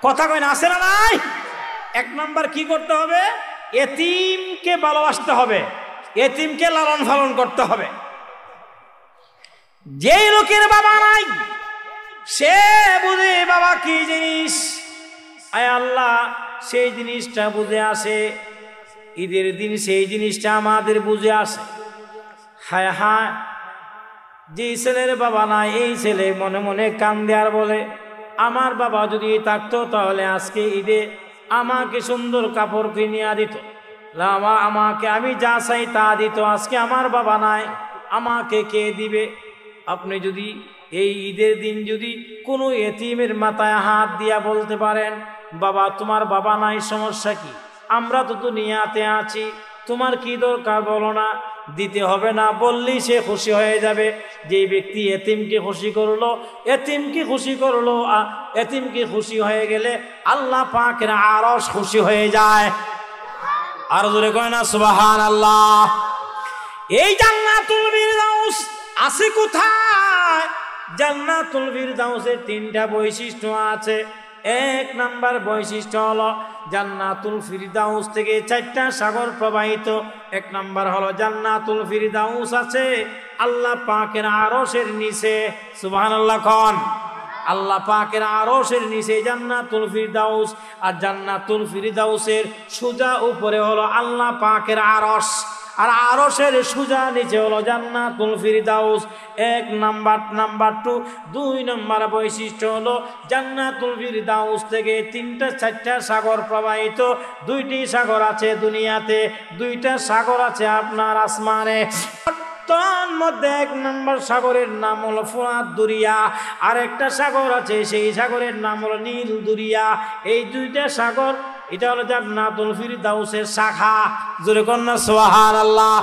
Speaker 1: কথা কয় না, আছে না নাই? এক নাম্বার কি করতে হবে? এতিমকে ভালোবাসতে হবে, এতিমকে লালন পালন করতে হবে। যেই লোকের বাবা নাই সে বুঝে বাবা কি জিনিস। আয় আল্লাহ, সেই জিনিসটা বুঝে আসে। ঈদের দিন সেই জিনিসটা আমাদের বুঝে আসে। হায় হায়, যে ছেলের বাবা নাই এই ছেলে মনে মনে কান্দে আর বলে, আমার বাবা যদি থাকতো তাহলে আজকে ঈদে আমাকে সুন্দর কাপড় কিনিয়া দিত, আমাকে আমি যা চাই তা দিত। আজকে আমার বাবা নাই, আমাকে কে দিবে? আপনি যদি এই ঈদের দিন যদি কোনো এতিমের মাথায় হাত দিয়া বলতে পারেন, বাবা তোমার বাবা নাই, সমস্যা কি? আমরা তো দুনিয়াতে আছি, তোমার কি দরকার বলো না, দিতে হবে না বললেই সে খুশি হয়ে যাবে। যে ব্যক্তি এতিমকে খুশি করলো, এতিমকে খুশি করলো, এতিমকে খুশি হয়ে গেলে আল্লাহ পাকের আরশ খুশি হয়ে যায়। আর জোরে কয় না সুবহানাল্লাহ। এই জান্নাতুল ফিরদাউস আছে কোথায়? জান্নাতুল ফিরদাউসের তিনটা বৈশিষ্ট্য আছে। এক নাম্বার বৈশিষ্ট্য হলো জান্নাতুল ফিরদাউস থেকে চারটা সাগর প্রবাহিত। এক নাম্বার হলো জান্নাতুল ফিরদাউস আছে আল্লাহ পাকের আরশের নিচে। সুবহানাল্লাহ কোন? আল্লাহ পাকের আরশের নিচে জান্নাতুল ফিরদাউস, আর জান্নাতুল ফিরদাউসের সোজা উপরে হলো আল্লাহ পাকের আরশ, আর আরশের সোজা নিচে হলো জান্নাতুল ফিরদাউস। এক নাম্বার টু। দুই নাম্বার বৈশিষ্ট্য হলো জান্নাতুল ফিরদাউস থেকে তিনটা চারটা সাগর প্রবাহিত। দুইটি সাগর আছে দুনিয়াতে, দুইটা সাগর আছে আপনার আসমানে। তার মধ্যে এক নম্বর সাগরের নাম হলো ফুরাত দরিয়া, আর একটা সাগর আছে সেই সাগরের নাম হলো নীল দরিয়া। এই দুইটা সাগর, এটা হলো জান্নাতুল ফিরদাউসের শাখা। জোরে কন্যা সুবহানাল্লাহ।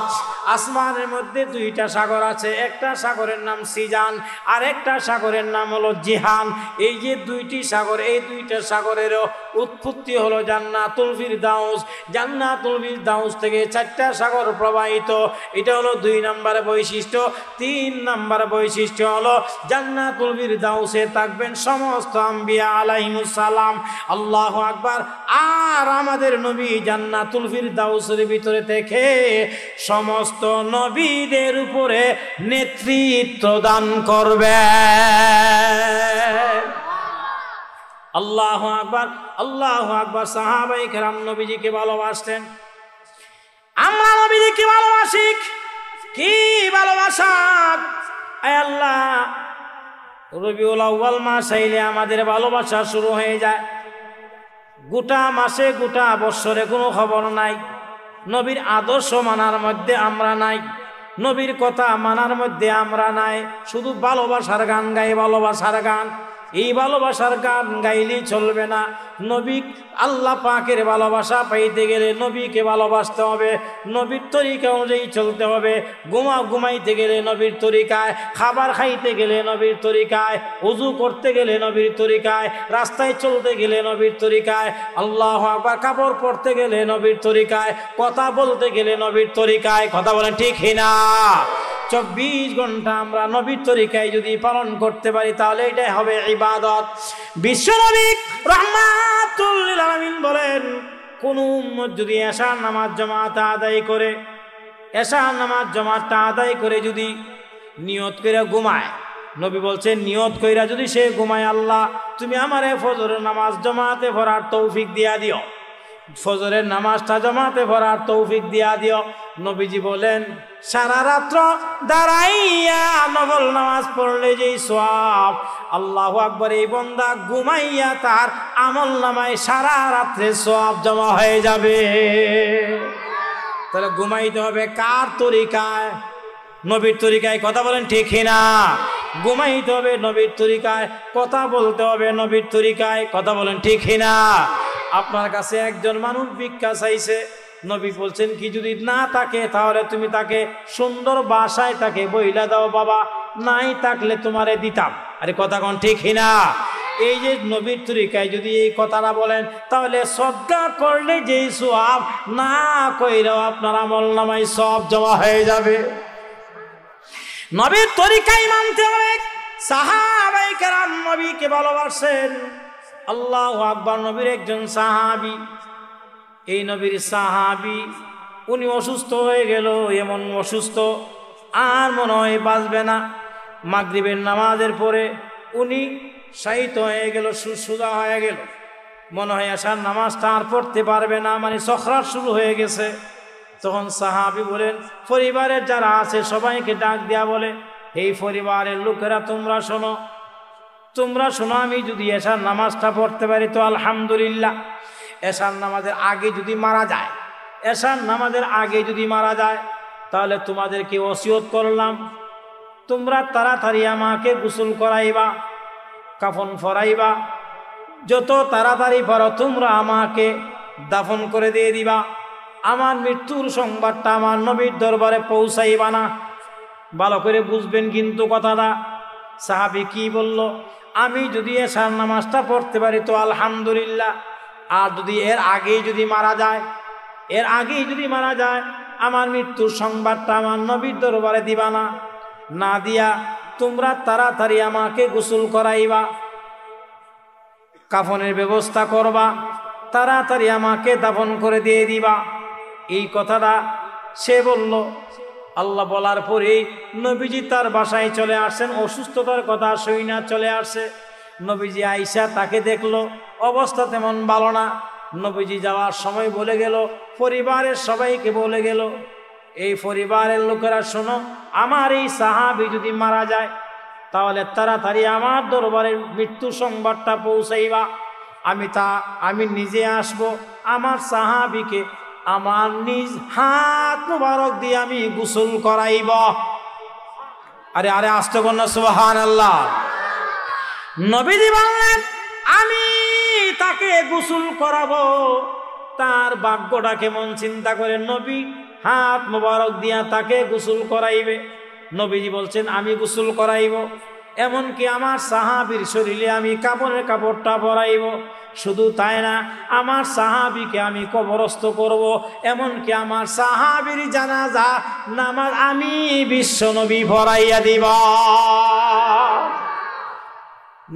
Speaker 1: আসমানের মধ্যে দুইটা সাগর আছে, একটা সাগরের নাম সিজান, আর একটা সাগরের নাম হলো জিহান। এই যে দুইটি সাগর, এই দুইটা সাগরেরও উৎপত্তি হলো জান্নাতুল ফিরদাউস। জান্নাতুল ফিরদাউস থেকে চারটা সাগর প্রবাহিত। এটা হলো দুই নাম্বার বৈশিষ্ট্য। তিন নাম্বার বৈশিষ্ট্য হলো জান্নাতুল ফিরদাউসে থাকবেন সমস্ত আম্বিয়া আলাইহিমুস সালাম। আল্লাহু আকবার। আর আমাদের নবী জান্নাতুল ফিরদাউসের ভিতরে থেকে সমস্ত নবীদের উপরে নেতৃত্ব দান করবে। আল্লাহু আকবার, আল্লাহু আকবার। সাহাবায়ে কেরাম নবীজিকে ভালোবাসতেন, আমরা নবীজিকে ভালোবাসি। কি ভালোবাসা! আয় আল্লাহ, রবিউল আউয়াল মাস আইলে আমাদের ভালোবাসা শুরু হয়ে যায়। গোটা মাসে গোটা বৎসরে কোনো খবর নাই, নবীর আদর্শ মানার মধ্যে আমরা নাই, নবীর কথা মানার মধ্যে আমরা নাই। শুধু ভালোবাসার গান গাই, ভালোবাসার গান। এই ভালোবাসার গান গাইলেই চলবে না। নবী আল্লাহ পাকের ভালোবাসা পাইতে গেলে নবীকে ভালোবাসতে হবে, নবীর তরিকা অনুযায়ী চলতে হবে। ঘুমাইতে গেলে নবীর তরিকায়, খাবার খাইতে গেলে নবীর তরিকায়, ওযু করতে গেলে নবীর তরিকায়, রাস্তায় চলতে গেলে নবীর তরিকায়, আল্লাহু আকবার, কাপড় পরতে গেলে নবীর তরিকায়, কথা বলতে গেলে নবীর তরিকায়। কথা বলেন ঠিক না? 24 ঘন্টা আমরা নবীর তরিকায় যদি পালন করতে পারি তাহলে এটাই হবে ইবাদত। বিশ্বনবী রাহমাতুল লিল আলামিন বলেন, কোন উম্মত যদি এশার নামাজ জামাত আদায় করে, এশার নামাজ জামাতটা আদায় করে যদি নিয়ত কইরা ঘুমায়, নবী বলছেন নিয়ত কইরা যদি সে ঘুমায়, আল্লাহ তুমি আমারে ফজরের নামাজ জামাতে পড়ার তৌফিক দিয়া দিও, ফজরের নামাজটা জামাতে পড়ার তৌফিক দিয়া দিও। নবীজি বলেন, সারা রাত্র দাঁড়াইয়া নফল নামাজ পড়লে যেই সওয়াব, আল্লাহু আকবার, এই বান্দা ঘুমাইয়া তার আমল নামায় সারা রাত্রে সওয়াব জমা হয়ে যাবে। তাহলে ঘুমাইতে হবে কার তরিকায়? নবীর তরিকায়। কথা বলেন ঠিক না? ঘুমাইতে হবে নবীর তরিকায়, কথা বলতে হবে নবীর তরিকায়। কথা বলেন ঠিক না? আপনার কাছে একজন মানুষ ভিক্ষা চাইছে, নবী বলছেন কি, যদি না থাকে তাহলে তুমি তাকে সুন্দর ভাষায় তাকে বইলা দাও, বাবা নাই থাকলে তোমারে দিতাম। আরে কথা কোন ঠিক না? এই যে নবীর তরিকায় যদি এই কথাটা বলেন, তাহলে সদকা করলে যেই সওয়াব, না কইরাও আপনার আমল নামায় সব জমা হয়ে যাবে। নবীর তরিকায় মানতে হবে। সাহাবায়ে কেরাম নবীকে ভালোবাসেন। আল্লাহু আকবার। নবীর একজন সাহাবী, এই নবীর সাহাবী, উনি অসুস্থ হয়ে গেল। এমন অসুস্থ আর মনে হয় বাঁচবে না। মাগরিবের নামাজের পরে উনি শায়িত হয়ে গেল, সুজা হয়ে গেল। মনে হয় আসার নামাজটা আর পড়তে পারবে না, মানে সখরাত শুরু হয়ে গেছে। তখন সাহাবী বলেন, পরিবারের যারা আছে সবাইকে ডাক দেয়া বলে, এই পরিবারের লোকেরা তোমরা শোনো, আমি যদি এশার নামাজটা পড়তে পারি তো আলহামদুলিল্লাহ। এশার নামাজের আগে যদি মারা যায়, তাহলে তোমাদেরকে ওসিয়ত করলাম, তোমরা তাড়াতাড়ি আমাকে গোসল করাইবা, কাফন পরাইবা, যত তাড়াতাড়ি পারো তোমরা আমাকে দাফন করে দিয়ে দিবা। আমার মৃত্যুর সংবাদটা আমার নবীর দরবারে পৌঁছাইবা না। ভালো করে বুঝবেন কিন্তু কথাটা। সাহাবী কি বলল? আমি যদি এশার নামাজটা পড়তে পারি তো আলহামদুলিল্লাহ, আর যদি এর আগেই যদি মারা যায় আমার মৃত্যুর সংবাদটা আমার নবীর দরবারে দিবা না, না দিয়া তোমরা তাড়াতাড়ি আমাকে গোসল করাইবা, কাফনের ব্যবস্থা করবা, তাড়াতাড়ি আমাকে দাফন করে দিয়ে দিবা। এই কথাটা সে বলল। আল্লাহ বলার পরেই নবীজি তার বাসায় চলে আসছেন, অসুস্থতার কথা শুইনা চলে আসছে। নবীজি আইসা তাকে দেখলো, অবস্থা তেমন ভালো না। নবীজি যাওয়ার সময় বলে গেল, পরিবারের সবাইকে বলে গেল, এই পরিবারের লোকেরা শোনো, আমার এই সাহাবী যদি মারা যায় তাহলে তাড়াতাড়ি আমার দরবারে মৃত্যু সংবাদটা পৌঁছাইবা। আমি নিজে আসব, আমার সাহাবীকে আমার নিজ হাত মুবারক দিয়ে আমি গোসল করাইব। আরে আস্তে কন্যা সুবহানাল্লাহ। নবীজি বললেন, আমি তাকে গোসল করাবো। তার ভাগ্যটা কেমন চিন্তা করে নবী হাত মুবারক দিয়া তাকে গোসল করাইবে। নবীজি বলছেন, আমি গোসল করাইব, এমনকি আমার সাহাবীর শরীরে আমি কাপড়ের কাপড়টা পরাইব। শুধু তাই না, আমার সাহাবীকে আমি কবরস্থ করব, এমনকি আমার সাহাবীর জানাজা নামাজ আমি বিশ্ব নবী পড়াইয়া দিব।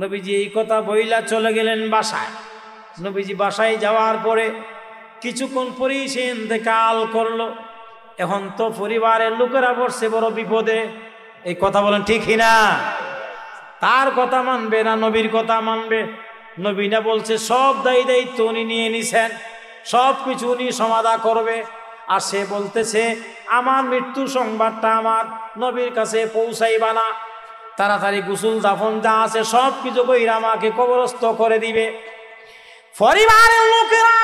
Speaker 1: নবীজি এই কথা বইলা চলে গেলেন বাসায়। নবীজি বাসায় যাওয়ার পরে কিছুক্ষণ পরেই সে ইন্তেকাল করলো। এখন তো পরিবারের লোকেরা পড়ছে বড় বিপদে। এই কথা বলেন ঠিক না? তার কথা মানবে না নবীর কথা মানবে? নবী না বলছে সব দায়িত্ব উনি নিয়ে নিছেন, সব কিছু উনি সমাধান করবে। আর সে বলতেছে আমার মৃত্যুর সংবাদটা আমার নবীর কাছে পৌঁছাইবা না, তাড়াতাড়ি গোসল দাফন যা আছে সব কিছু কইরা আমাকে কবরস্থ করে দিবে। পরিবারের লোকেরা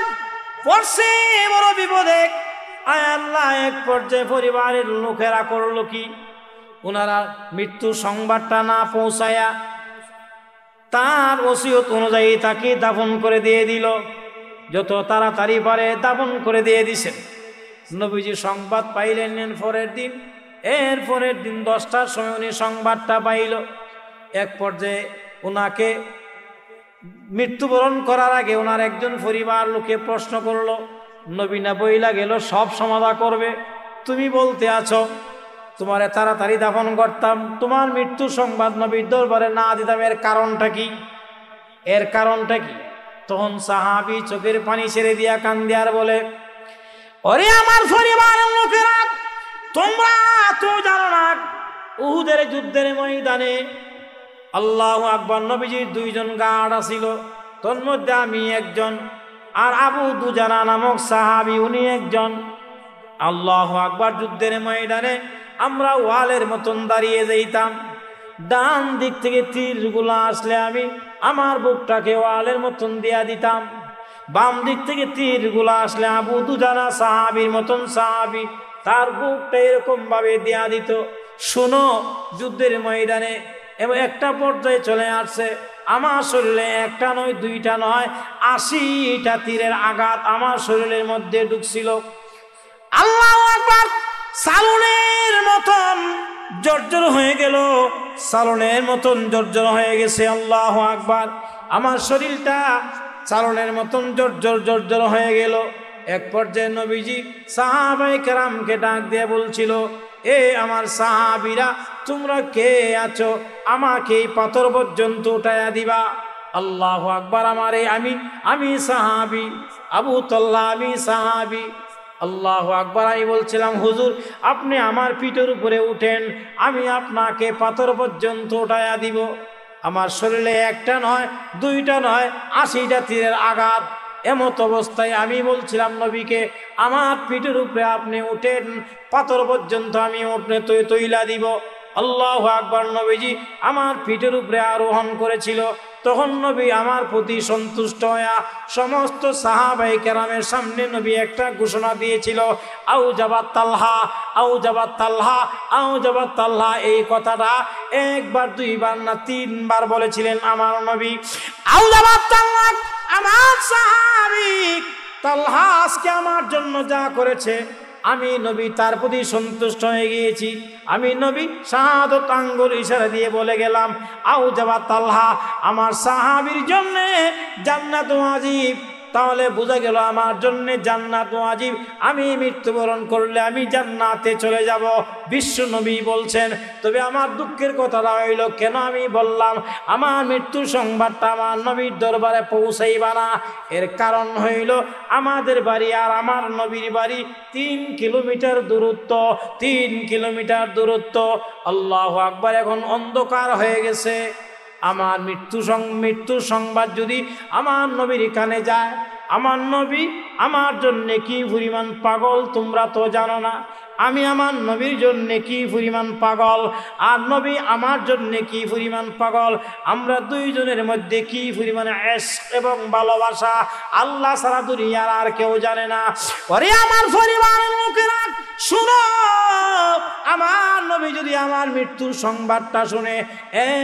Speaker 1: পড়ছে বড় বিপদে। আয় আল্লাহ, এক পর্যায়ে পরিবারের লোকেরা করলো কি, ওনারা মৃত্যুর সংবাদটা না পৌঁছায়া তার ওসিয়ত অনুযায়ী তাকে দাফন করে দিয়ে দিল। যত তাড়াতাড়ি পারে দাফন করে দিয়ে দিছেন। নবীজি সংবাদ পাইলেন পরের দিন 10টার সময় উনি সংবাদটা পাইল। এক পর্যায়ে ওনাকে মৃত্যুবরণ করার আগে ওনার একজন পরিবার লোকে প্রশ্ন করলো, নবী না বইলা গেল সব সমাধান করবে, তুমি বলতে আছো তোমারে তাড়াতাড়ি দাফন করতাম, তোমার মৃত্যু সংবাদ নবীর দরবারে না দিতাম, এর কারণটা কি? তখন সাহাবী চোখের পানি ছেড়ে দিয়া কান্দে আর বলে, ওরে আমার পরিবারের লোকেরা, তোমরা তো জানো না উহুদের যুদ্ধের ময়দানে আল্লাহু আকবার নবীজির 2 জন গার্ড ছিল, তোর মধ্যে আমি একজন, আর আবু দুজানা নামক সাহাবী উনি একজন। আল্লাহু আকবার যুদ্ধের ময়দানে আমরা ওয়ালের মতন দাঁড়িয়ে যাইতাম। ডান দিক থেকে তীরগুলো আসলে আমি আমার বুকটাকে ওয়ালের মতন দিয়া দিতাম, বাম দিক থেকে তীরগুলো আসলে আবু দুজানা সাহাবীর মতন সাহাবী তার বুকটা এরকম ভাবে দিয়া দিত। শোনো, যুদ্ধের ময়দানে এবং একটা পর্যায়ে চলে আসছে আমার শরীরে একটা নয়, 2টা নয়, 80টা তীরের আঘাত আমার শরীরের মধ্যে ঢুকছিল। আল্লাহু আকবার, সালনের মতন জর্জর হয়ে গেল, সালনের মতন জর্জর হয়ে গেছে। আল্লাহু আকবার, আমার শরীরটা সালনের মতন জর্জর হয়ে গেল। এক পর্যায়ে নবীজি সাহাবায়ে কেরামকে ডাক দিয়ে বলছিল, এ আমার সাহাবীরা, তোমরা কে আছো, আমাকে এই পাথর পর্যন্ত উঠাইয়া দিবা। আল্লাহু আকবার, আমার আমি সাহাবী, আবু তল্লাহ আমি সাহাবী। আল্লাহু আকবার, আমি বলছিলাম হুজুর আপনি আমার পিঠের উপরে উঠেন, আমি আপনাকে পাথর পর্যন্ত উঠাইয়া দিব। আমার শরীরে একটা নয়, 2টা নয়, 80টা তীরের আঘাত। এমত অবস্থায় আমি বলছিলাম নবীকে, আমার পিঠের উপরে আপনি উঠেন, পাথর পর্যন্ত আমি উঠে তৈলা দিব। আল্লাহু আকবার। নবীজি আমার পিঠের উপরে আরোহণ করেছিল। তখন নবী আমার প্রতি সন্তুষ্ট হয়ে সমস্ত সাহাবায়ে কেরামের সামনে নবী একটা ঘোষণা দিয়েছিল, আউজাবাত তালহা, আউজাবাত তালহা, আউজাবাত তালহা। এই কথাটা একবার, দুইবার না তিনবার বলেছিলেন আমার নবী। আউজাবাত তালহা, আমার সাহাবী তালহা আজকে আমার জন্য যা করেছে, আমি নবী তার প্রতি সন্তুষ্ট হয়ে গিয়েছি। আমি নবী শাহাদত আঙ্গুল ইশারা দিয়ে বলে গেলাম, আউজাবাত তালহা আমার সাহাবীর জন্য জান্নাত ওয়াজিব। তাহলে বোঝা গেল আমার জন্য জান্নাত ওয়াজিব। আমি মৃত্যুবরণ করলে আমি জান্নাতে চলে যাব, বিশ্ব নবী বলছেন। তবে আমার দুঃখের কথাটা হইল, কেন আমি বললাম আমার মৃত্যুর সংবাদটা আমার নবীর দরবারে পৌঁছাইবা না? এর কারণ হইল, আমাদের বাড়ি আর আমার নবীর বাড়ি 3 কিলোমিটার দূরত্ব, 3 কিলোমিটার দূরত্ব। আল্লাহু আকবার। এখন অন্ধকার হয়ে গেছে। আমার মৃত্যুর সংবাদ যদি আমার নবীর কানে যায়, আমার নবী আমার জন্য কি পরিমাণ পাগল তোমরা তো জানো না। আমি আমার নবীর জন্য কি পরিমাণ পাগল, আর নবী আমার জন্য কি পরিমাণ পাগল। আমরা দুইজনের মধ্যে কি পরিমাণ ইশক এবং ভালোবাসা আল্লাহ ছাড়া দুনিয়ার আর কেউ জানে না। ওরে আমার পরিবারের লোকেরা শুনো, আমার নবী যদি আমার মৃত্যুর সংবাদটা শুনে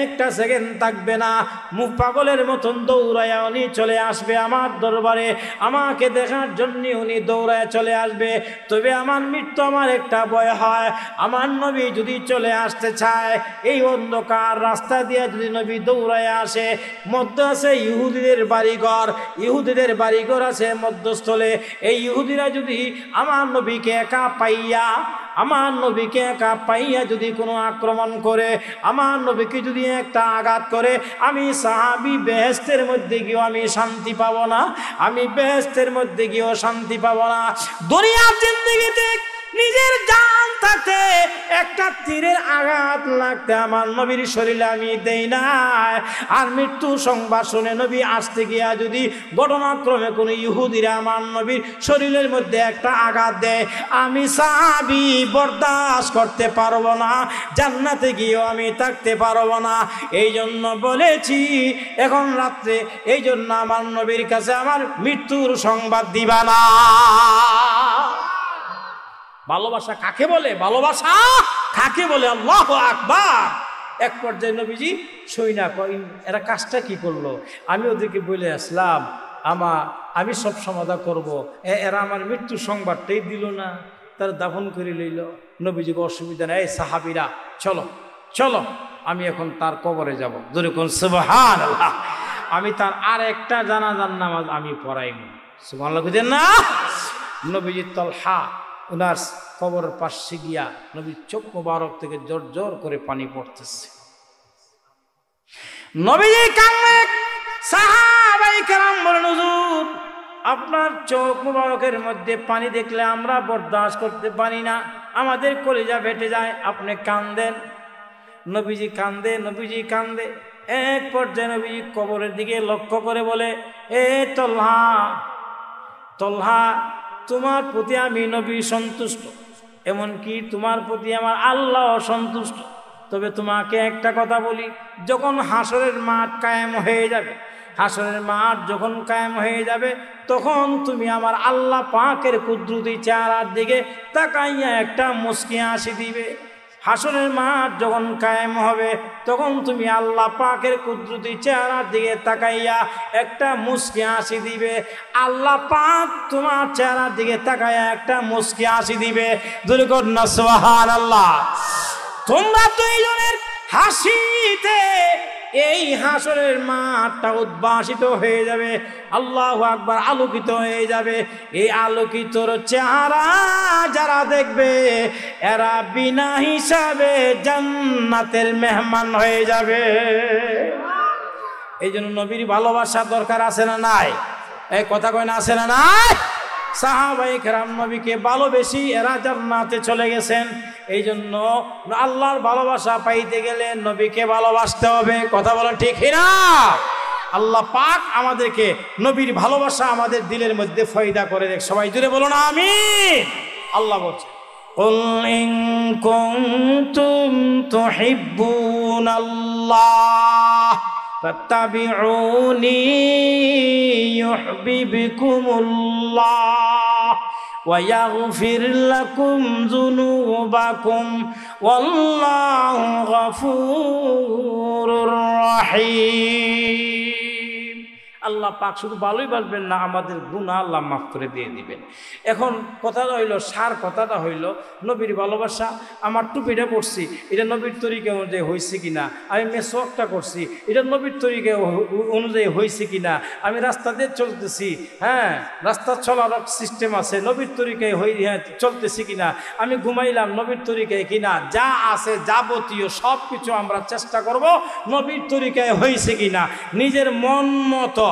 Speaker 1: একটা সেকেন্ড থাকবে না, মুখ পাগলের মতন দৌড়াইয়া উনি চলে আসবে আমার দরবারে, আমাকে দেখার জন্য উনি দৌড়ায় চলে আসবে। তবে আমার মৃত্যু আমার একটা ভয় হয়, আমার নবী যদি চলে আসতে চায়, এই অন্ধকার রাস্তা দিয়ে যদি নবী দৌড়ায় আসে, মধ্যে আছে ইহুদিদের বাড়িঘর, ইহুদিদের বাড়িঘর আছে মধ্যস্থলে। এই ইহুদিরা যদি আমার নবীকে একা পাইয়া, আমার নবীকে একা পাইয়া যদি কোনো আক্রমণ করে, আমার নবীকে যদি একটা আঘাত করে, আমি সাহাবী বেহেশতের মধ্যে গিয়েও আমি শান্তি পাবো না, আমি বেহেশতের মধ্যে গিয়েও শান্তি পাবো না। দুনিয়ার জিন্দেগিতে নিজের জান থাকতে একটা তীরের আঘাত লাগতে আমার নবীর শরীরে আমি দেই না। আর মৃত্যু সংবাদ শুনে নবী আসতে গিয়া যদি ঘটনাক্রমে কোনো ইহুদিরা আমার নবীর শরীরের মধ্যে একটা আঘাত দেয়, আমি সাহাবী বরদাস্ত করতে পারবো না, জান্নাতে গিয়েও আমি থাকতে পারবো না। এই জন্য বলেছি এখন রাত্রে, এই জন্য আমার নবীর কাছে আমার মৃত্যুর সংবাদ দিবা না। ভালোবাসা কাকে বলে? ভালোবাসা কাকে বলে? আল্লাহু আকবার। এক পর্যায়ে নবীজি সইনা কইন, এরা কাজটা কি করলো? আমি ওদেরকে বলে আসলাম, আমি সব সমাধান করব, এরা আমার মৃত্যুর সংবাদটাই দিল না, তারা দাফন করে লইল। নবীজিকে অসুবিধা নেই, সাহাবীরা চলো চলো, আমি এখন তার কবরে যাব। জোরে কোন সুবহানাল্লাহ। আমি তার আর একটা জানাজার নামাজ আমি পড়াইব। সুবহানাল্লাহ বুঝেন না? নবীজি তালহা উনার কবরের পাশে গিয়া নবীর চোখ মোবারক থেকে জোর জোর করে পানি পড়তেছে। নবীজি কান্নায়, সাহাবায়ে কেরাম বলেন, হুজুর আপনার চোখ মোবারকের মধ্যে পানি দেখলে আমরা বরদাস্ত করতে পারি না, আমাদের কলিজা ফেটে যায়, আপনি কান্দেন। নবীজি কান্দে, নবীজি কান্দে। এক পর্যায়ে নবীজি কবরের দিকে লক্ষ্য করে বলে, এ তালহা, তালহা তোমার প্রতি আমি নবী সন্তুষ্ট, এমনকি তোমার প্রতি আমার আল্লাহ সন্তুষ্ট। তবে তোমাকে একটা কথা বলি, যখন হাসরের মাঠ কায়েম হয়ে যাবে, হাসরের মাঠ যখন কায়েম হয়ে যাবে, তখন তুমি আমার আল্লাহ পাকের কুদরতি চেহারার দিকে তাকাইয়া একটা মুস্কি হাসি দিবে। হাসরের মাঠ যখন কায়েম হবে, তখন তুমি আল্লাহ পাকের কুদরতি চেহারার দিকে তাকাইয়া একটা মুস্কি হাসি দিবে। আল্লাহ পাক তোমার চেহারার দিকে তাকাইয়া একটা মুস্কি হাসি দিবে। দুর্গত না সুবহানাল্লাহ। তোমরা দুইজনের হাসিতে এই হাসরের মাঠটা উদ্ভাসিত হয়ে যাবে, আল্লাহু আকবার, আলোকিত হয়ে যাবে। এই আলোকিতর চেহারা যারা দেখবে, এরা বিনা হিসাবে জান্নাতের মেহমান হয়ে যাবে। এই জন্য নবীর ভালোবাসা দরকার আছে না নাই? এই কথা কয় না, আছে না নাই? সাহাবায়ে কেরাম নবীকে ভালোবেসে এরা জান্নাতে চলে গেছেন। এই জন্য আল্লাহর ভালোবাসা পাইতে গেলে নবীকে ভালোবাসতে হবে। কথা বলেন ঠিক না? আল্লাহ পাক আমাদেরকে নবীর ভালোবাসা আমাদের দিলের মধ্যে ফয়দা করে দেখ। সবাই জুড়ে বলো না আমিন। আল্লাহ বলছে কুল ইন কুনতুম তুহিব্বুনাল্লাহ ফাত্তাবিউনি ইউহিব্বুকুমুল্লাহ ওয়া ইয়াগফির লাকুম যুনুবাকুম ওয়াল্লাহু গফুরুর রহিম। আল্লাহ পাক শুধু ভালোই বাসবেন না, আমাদের গুনাহ আল্লাহ মাফ করে দিয়ে দিবেন। এখন কথাটা হইল, সার কথাটা হইল নবীর ভালোবাসা। আমার টুপিটা পড়ছি, এটা নবীর তরিকা অনুযায়ী হয়েছে কিনা। আমি মেসওয়াকটা করছি, এটা নবীর তরিকা অনুযায়ী হয়েছে কিনা। আমি রাস্তা দিয়ে চলতেছি, হ্যাঁ রাস্তা চলার সিস্টেম আছে, নবীর তরিকায় চলতেছি কিনা। আমি ঘুমাইলাম নবীর তরিকায় কিনা। যা আছে যাবতীয় সব কিছু আমরা চেষ্টা করব নবীর তরিকায় হয়েছে কিনা। নিজের মন মতো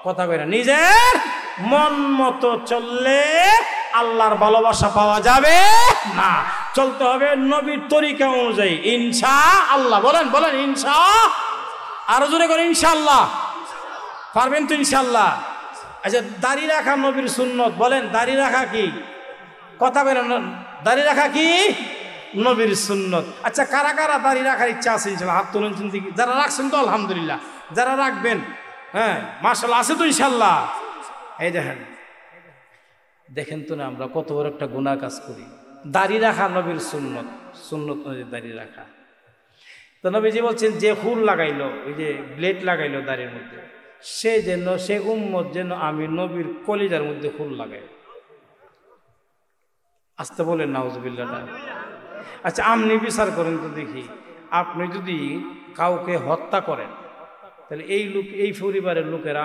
Speaker 1: কথা কই না, নিজের মন মতো চললে আল্লাহর ভালোবাসা পাওয়া যাবে না। চলতে হবে নবীর তরিকা অনুযায়ী ইনশাআল্লাহ। বলেন বলেন ইনশা, আরো জোরে করে ইনশাআল্লাহ। পারবেন তো ইনশাআল্লাহ? আচ্ছা, দাড়ি রাখা নবীর সুন্নত। বলেন দাড়ি রাখা কি? কথা বলেন, দাড়ি রাখা কি নবীর সুন্নত। আচ্ছা, কারা কারা দাড়ি রাখার ইচ্ছা আছে ইনশাআল্লাহ হাত তুলেন। যারা রাখছেন তো আলহামদুলিল্লাহ, যারা রাখবেন হ্যাঁ মাশাআল্লাহ আছে তো ইনশাআল্লাহ। এই দেখেন দেখেন তো না আমরা কত বড় একটা গুনাহ কাজ করি। দাড়ি রাখা নবীর সুন্নত, সুন্নত অনুযায়ী দাড়ি রাখা। তো নবীজি বলছেন যে ফুল লাগাইলো, ওই যে ব্লেড লাগাইলো দাড়ির মধ্যে, সে যেন, সে উম্মত যেন আমি নবীর কলিজার মধ্যে ফুল লাগাই। আসতে বলেন নাউজুবিল্লাহ। আচ্ছা, আপনি বিচার করেন তো দেখি, আপনি যদি কাউকে হত্যা করেন তাহলে এই লোক, এই পরিবারের লোকেরা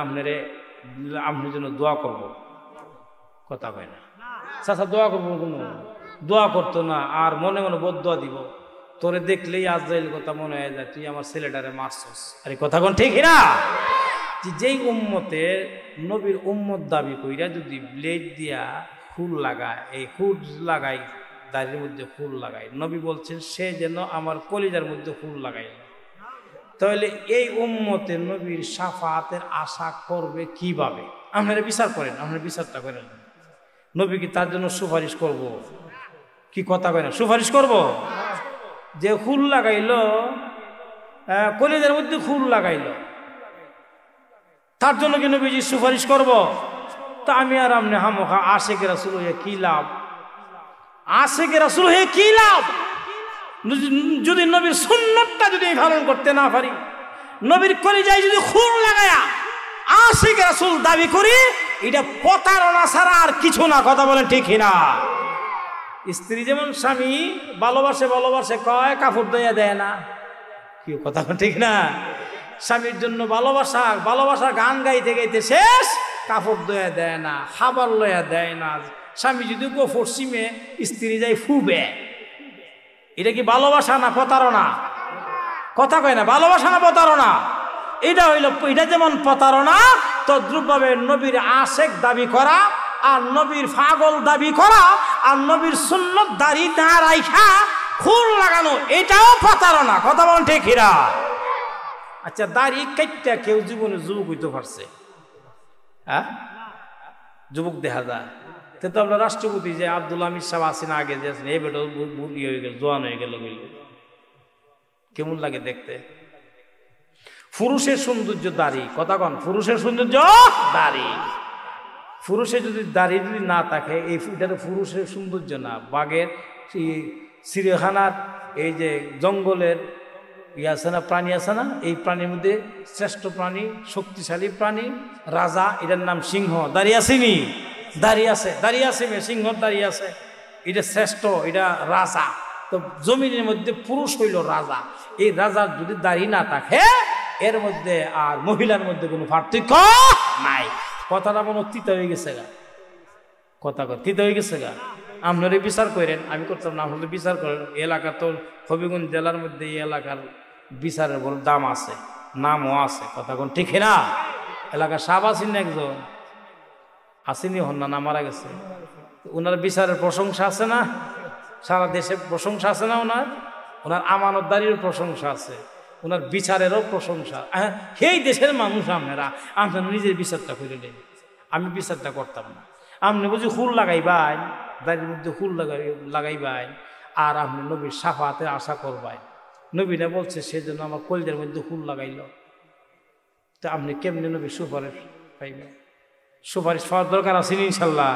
Speaker 1: আপনার জন্য দোয়া করবো? কথা হয় না। চাচা দোয়া করবো? কোনো দোয়া করতো না, আর মনে মনে বদদোয়া দিব। তোরে দেখলেই আজরাইল কথা মনে হয়ে যায়, তুই আমার ছেলেটারে মারছস। আরে কথা কোন ঠিক না? যেই উম্মতের নবীর উম্মত দাবি কইরা যদি ব্লেড দিয়া ফুল লাগায়, এই ফুল লাগাই দাড়ির মধ্যে ফুল লাগায়, নবী বলছেন সে যেন আমার কলিজার মধ্যে ফুল লাগাই। তাহলে এই উম্মতে নবীর শাফাতের আশা করবে কিভাবে? আপনারা বিচার করেন, আপনারা বিচারটা করেন। নবী কি তার জন্য সুপারিশ করব? কি কথা কয় না, সুপারিশ করব? যে ফুল লাগাইলো, কলিজার মধ্যে ফুল লাগাইলো, তার জন্য কি নবীজি সুপারিশ করব? তা আমি আর আপনি হামখা আশিক রাসূল হয়ে কি লাভ? আশিক রাসূল হয়ে কি লাভ যদি নবীর সুন্নতটা যদি পালন করতে না পারি? নবীর কলিজায় যদি ফুল লাগায়া আশিক রাসূল দাবি করি, এটা প্রতারণা ছাড়া আর কিছু না। কথা বলেন ঠিক না? স্ত্রী যেমন স্বামী ভালোবাসে ভালোবাসে কয়, কাপড় ধুইয়া দেয় না। কি কথা ঠিক না? স্বামীর জন্য ভালোবাসা, ভালোবাসা গান গাইতে গাইতে শেষ, কাপড় ধুইয়া দেয় না, খাবার লইয়া দেয় না। স্বামী যদি পশ্চিমে, স্ত্রী যায় ফুবে। এটা কি ভালোবাসা না প্রতারণা? কথা কয় না, ভালোবাসা না প্রতারণা? এটা হইল, এটা যেমন প্রতারণা, তদ্রুপভাবে নবীর আশেক দাবি করা আর নবীর পাগল দাবি করা আর নবীর সুন্নত দাড়ি না রাইখা ফুল লাগানো, এটাও প্রতারণা। কথা বলেন ঠিক না? আচ্ছা, দাড়ি কাটটা কেউ জীবনে যুবক হইতে পারছে? হ্যাঁ, যুবক দেখা যায়। তো আমরা রাষ্ট্রপতি যে আব্দুল হামিদ সাহেব আছেন আগে, যে আছেন, এই বেটা বুড়ি হয়ে গেল, জোয়ান হয়ে গেল, কেমন লাগে দেখতে? পুরুষের সৌন্দর্য দাড়ি। কথা কন, পুরুষের সৌন্দর্য দাড়ি। পুরুষের যদি দাড়ি যদি না থাকে, এটা তো পুরুষের সৌন্দর্য না। বাঘের, চিড়িয়াখানার, এই যে জঙ্গলের আছে না, প্রাণী আছে না, এই প্রাণীর মধ্যে শ্রেষ্ঠ প্রাণী, শক্তিশালী প্রাণী, রাজা, এটার নাম সিংহ। দাঁড়িয়ে আসেনি? দাঁড়িয়ে আছে, দাঁড়িয়ে আছে, সিংহর দাঁড়িয়ে আছে, এটা শ্রেষ্ঠ, এটা রাজা। তো জমিনের মধ্যে পুরুষ হইল রাজা। এই রাজার যদি দাড়ি না থাকে, এর মধ্যে আর মহিলার মধ্যে কোনো পার্থক্য নাই। কথাটা মনে তিতা হয়ে গেছে গা। কথা তিতা হয়ে গেছে গা। আপনারা বিচার করেন, আমি করতাম না, আপনাদের বিচার করেন। এলাকা তো হবিগঞ্জ জেলার মধ্যে এই এলাকার বিচারের বড় দাম আছে, নামও আছে। কথা কোন ঠিক না? এলাকার সাহেব আসেন একজন, আসেনি, হন না, মারা গেছে। ওনার বিচারের প্রশংসা আছে না? সারা দেশে প্রশংসা আছে না? ওনার আমানতদারির প্রশংসা আছে। ওনার বিচারেরও প্রশংসা। সেই দেশের মানুষ আপনারা নিজের বিচারটা করে নেন, আমি বিচারটা করতাম না। আপনি বুঝি ফুল লাগাইবাই, দাড়ির মধ্যে ফুল লাগাইবাই, আর আপনি নবীর সাফাতে আশা করবাই। নবীরা বলছে সেজন্য আমার কলজের মধ্যে ফুল লাগাইল, তো আপনি কেমনি নবীর সুপারিশ পাইবেন? সুপারিশ পাওয়ার দরকার আছে ইনশাল্লাহ।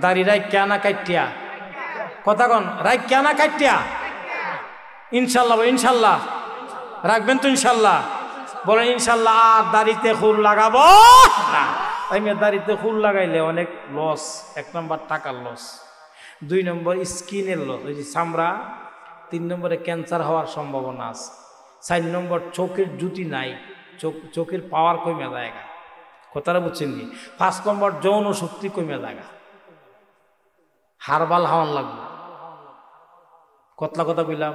Speaker 1: দাড়ি রাইক্যা না কাটিয়া, কথা কন, রাইক্যা না কাটিয়া? ইনশাল্লাহ, ইনশাল্লাহ রাখবেন তো ইনশাল্লাহ? বলেন ইনশাল্লাহ। আর দাড়িতে ফুল লাগাবো না। আমি দাড়িতে ফুল লাগাইলে অনেক লস। 1 নম্বর টাকার লস, 2 নম্বর স্কিনের লস, ওই যে চামড়া, 3 নম্বরে ক্যান্সার হওয়ার সম্ভাবনা আছে, 4 নম্বর চোখের জুতি নাই, চোখের পাওয়ার কমে জায়গা, কথাটা বুঝছেন কি? 5 নম্বর যৌন শক্তি কমে জায়গা, হারবাল হাওয়ান লাগবে। কতলা কথা কইলাম,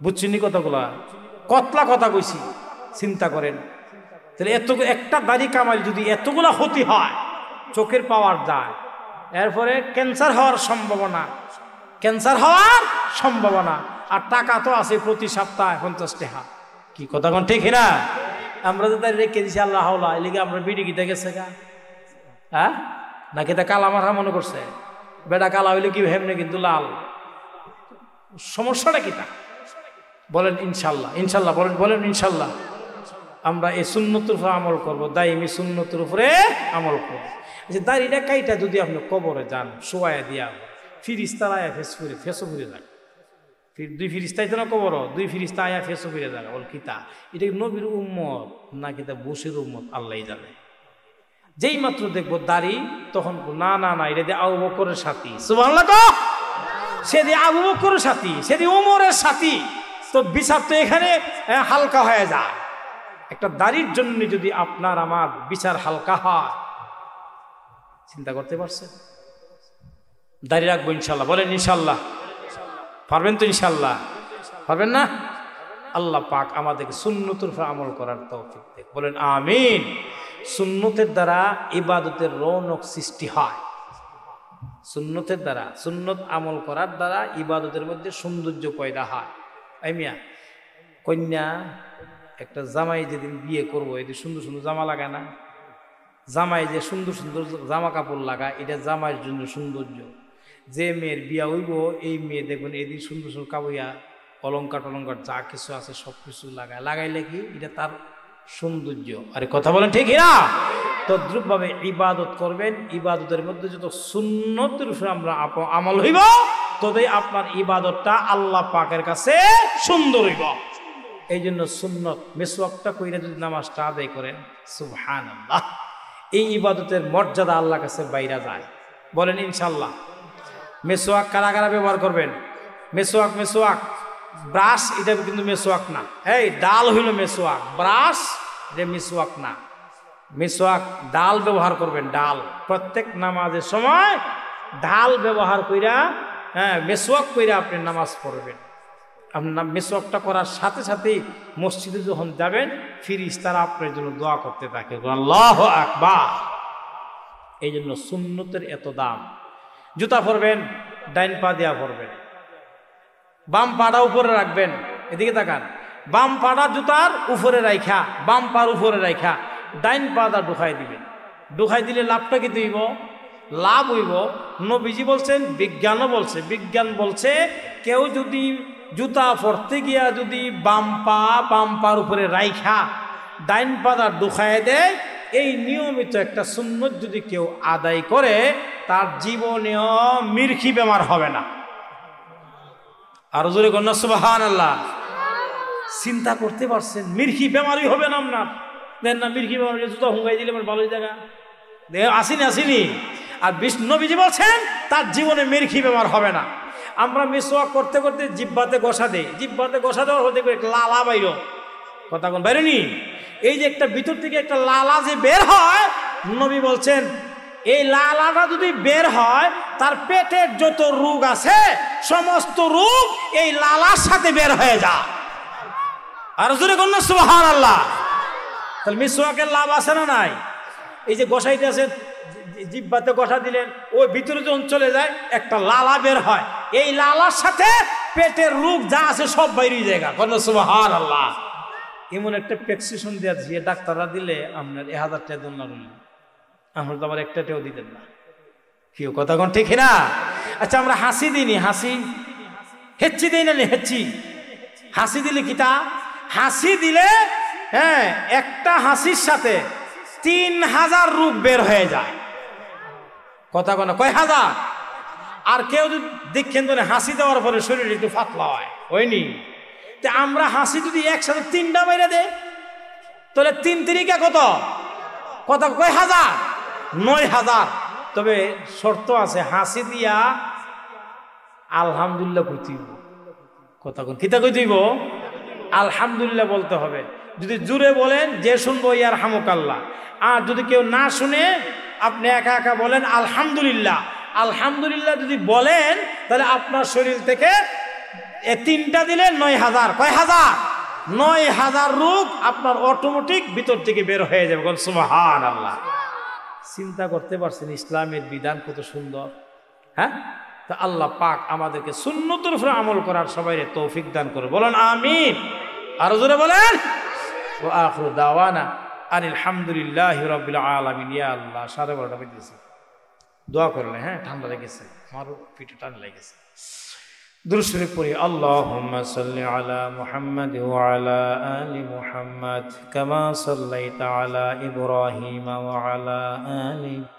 Speaker 1: বুঝছেন কথাগুলা? কতলা কথা কইছি, চিন্তা করেন। তাহলে একটা দাড়ি কামাই যদি এতগুলা ক্ষতি হয়, চোখের পাওয়ার যায়, এরপরে ক্যান্সার হওয়ার সম্ভাবনা, আর টাকা তো আছে প্রতি সপ্তাহে 50 টাকা। কি কথা কোন ঠিক না? আমরা তো দাঁড়িয়ে রেখে দিছি আল্লাহ হাওলা, এলিগে আমরা বিড়ি গিতে গেছে গা, হ্যাঁ নাকি তা কালা মাথা মনে করছে? বেটা কালা হইলে কি হেমনে কিন্তু লাল, সমস্যাটা কি তা? বলেন ইনশাল্লাহ, ইনশাল্লাহ বলেন ইনশাল্লাহ। আমরা এই সুন্নতের উপরে আমল করবো, দাইমি সুন্নতের উপরে আমল করবো। যে দাড়িটা কাইটা যদি আপনি কবরে যান, শোয়া দিয়া ফিরিস্তার আয়া ফেসো ঘুরে যান, 2 ফিরিস্তাই তো না কবর, 2 ফিরিস্তা আয়া ফেসো ঘুরে যান। বল কিতা এটা নবীর উম্মত না কিতা বসির উম্মত, আল্লাহ জানে। যেই মাত্র দেখবো দাড়ি, তখন না না না, এটা দিয়ে আবু বকরের সাথী, সুবহানাল্লাহ তো, সে দিয়ে আবু বকরের সাথী, সে দিয়ে ওমরের সাথী, তো বিচার তো এখানে হালকা হয়ে যায়। একটা দাড়ির জন্য যদি আপনার আমার বিচার হালকা হয়, চিন্তা করতে পারছেন? দাড়ি রাখবো ইনশাল্লাহ, বলেন ইনশাল্লাহ। পারবেন তো ইনশাল্লাহ? পারবেন না? আল্লাহ পাক আমাদেরকে সুন্নতের উপর আমল করার তৌফিক দেন, বলেন আমিন। সুন্নতের দ্বারা ইবাদতের রৌনক সৃষ্টি হয়, সুন্নতের দ্বারা, সুন্নত আমল করার দ্বারা ইবাদতের মধ্যে সৌন্দর্য পয়দা হয়। এই মিয়া, কন্যা একটা জামাই যেদিন বিয়ে করবো, এদিন সুন্দর সুন্দর জামা লাগায় না? জামাই যে সুন্দর সুন্দর জামা কাপড় লাগায়, এটা জামাইয়ের জন্য সৌন্দর্য। যে মেয়ের বিয়া হইব, এই মেয়ে দেখবেন এদিন সুন্দর সুন্দর কাবইয়া অলঙ্কার টলঙ্কার যা কিছু আছে সব কিছু লাগাইলে কি এটা তার সৌন্দর্য। আরে কথা বলেন ঠিক না? তদ্রুপভাবে ইবাদত করবেন, ইবাদতের মধ্যে যত সুন্নতের উপরে আমরা আমল হইব, তবেই আপনার ইবাদতটা আল্লাহ পাকের কাছে সুন্দর হইব। এই জন্য সুন্নত মেসওয়াকটা কইরা যদি নামাজটা আদায় করেন, সুবহানাল্লাহ, এই ইবাদতের মর্যাদা আল্লাহর কাছে বাইরা যায়। বলেন ইনশাল্লাহ। মেসওয়াক কারা কারা ব্যবহার করবেন? মেসওয়াক ব্রাশ, এটা কিন্তু মেসওয়াক না। এই ডাল হইল মেসওয়াক, ব্রাশ এটা মেসওয়াক না। মেসওয়াক ডাল ব্যবহার করবেন, ডাল। প্রত্যেক নামাজের সময় ডাল ব্যবহার কইরা, মেসওয়াক কইরা আপনি নামাজ পড়বেন। আপনার মেসওয়াকটা করার সাথে সাথেই মসজিদে যখন যাবেন, ফেরেশতারা আপনার জন্য দোয়া করতে থাকে, আল্লাহু আকবার। এই জন্য সুন্নতের এত দাম। জুতা পরবেন, ডাইন পা দিয়া পরবেন, বাম পাটা উপরে রাখবেন। এদিকে তাকান, বাম পাটা জুতার উপরে রাখা, বাম পার উপরে রাখা ডাইন পাটা ঢুকাই দিবেন। ঢুকাই দিলে লাভটা কি হইব? লাভ হইব। নবীজি বলছেন, বিজ্ঞানও বলছে, বিজ্ঞান বলছে কেউ যদি জুতা পরতে গিয়া যদি বাম পার উপরে রাইখা ডাইন পাটা ঢুকাই দেয়, এই নিয়মিত একটা সুন্নত যদি কেউ আদায় করে, তার জীবনেও মির্খি বেমার হবে না। আর জোরে কন্যা সুবহানাল্লাহ। চিন্তা করতে পারছেন? মির্খি বেমারই হবে না আপনার। দেন না মির্খি বেমার, জুতা হুঙ্গাই দিলে আমার ভালোই জায়গা আসিনি। আর নবীজি বলছেন তার জীবনে মির্খি বেমার হবে না। আমরা মিসওয়াক করতে করতে জিহ্বাতে ঘষা দেই, জিহ্বাতে ঘষা দেওয়ার হতে লালা বাইর, কথা কোন বাইরেনি? এই যে একটা ভিতর থেকে একটা লালা যে বের হয়, নবী বলছেন এই লালাটা যদি বের হয়, তার পেটের যত রোগ আছে সমস্ত রোগ এই লালার সাথে বের হয়ে যায়। আর জোরে কন্যা সুবহানাল্লাহ। তাহলে মিসওয়াকের লাভ আছে না নাই? এই যে গোসাইতে আছে, জিহ্বাতে গোসা দিলেন, ওই ভিতরে যখন চলে যায় একটা লালা বের হয়, এই লালার সাথে পেটের রোগ যা আছে সব বাইরে জায়গা। কন্যা সুবহানাল্লাহ। এমন একটা প্রেসক্রিপশন দেওয়া যে ডাক্তাররা দিলে আপনার 1000 টাকা দন না আমরা তো আবার একটাতেও দিতেন না। কেউ কথা কোন ঠিক না? আচ্ছা আমরা হাসি দিইনি, হাসি হেচ্ছি দিই না, হেচ্ছি হাসি দিলে কিটা, হাসি দিলে হ্যাঁ একটা হাসির সাথে 3000 রূপ বের হয়ে যায়। কথা কোন কয় হাজার? আর কেউ যদি দেখেন তো হাসি দেওয়ার পরে শরীর একটু পাতলা হয়, হয়নি? তো আমরা হাসি যদি একসাথে 3টা বাইরে দে তাহলে 3 3 কত, কত কয় হাজার? 9000। তবে শর্ত আছে, হাসি দিয়া আলহামদুলিল্লাহ কইতেইব। কথা কোন কিতা কইতেইব? আলহামদুলিল্লাহ বলতে হবে। যদি জুড়ে বলেন যে শুনবো ইয়ার হামুকাল্লাহ, আর যদি কেউ না শুনে আপনি একা একা বলেন আলহামদুলিল্লাহ। আলহামদুলিল্লাহ যদি বলেন তাহলে আপনার শরীর থেকে 3টা দিলে 9000, কয় হাজার? 9000 রূপ আপনার অটোমেটিক ভিতর থেকে বের হয়ে যাবে। বল সুবহানাল্লাহ। চিন্তা করতে পারছেন ইসলামের বিধান কত সুন্দর? হ্যাঁ, তো আল্লাহ পাক আমাদেরকে সুন্নতের উপরে আমল করার সবাইকে তৌফিক দান করে। বলেন আমিন। আরো জোরে বলেন। ওয়া আখিরু দাওয়ানা আনিল হামদুলিল্লাহি রাব্বিল আলামিন। ইয়া আল্লাহ 12:30 বেজেছে, দোয়া করলে। হ্যাঁ, ঠান্ডা লেগেছে, আমারও পিঠে ঠান্ডা লেগেছে। দুরূদ শরীফ পড়ি। আল্লাহুম্মা সাল্লি আলা মুহাম্মাদ ওয়া আলা আলি মুহাম্মাদ কামা সাল্লাইতা আলা ইব্রাহিম ওয়া আলা আলি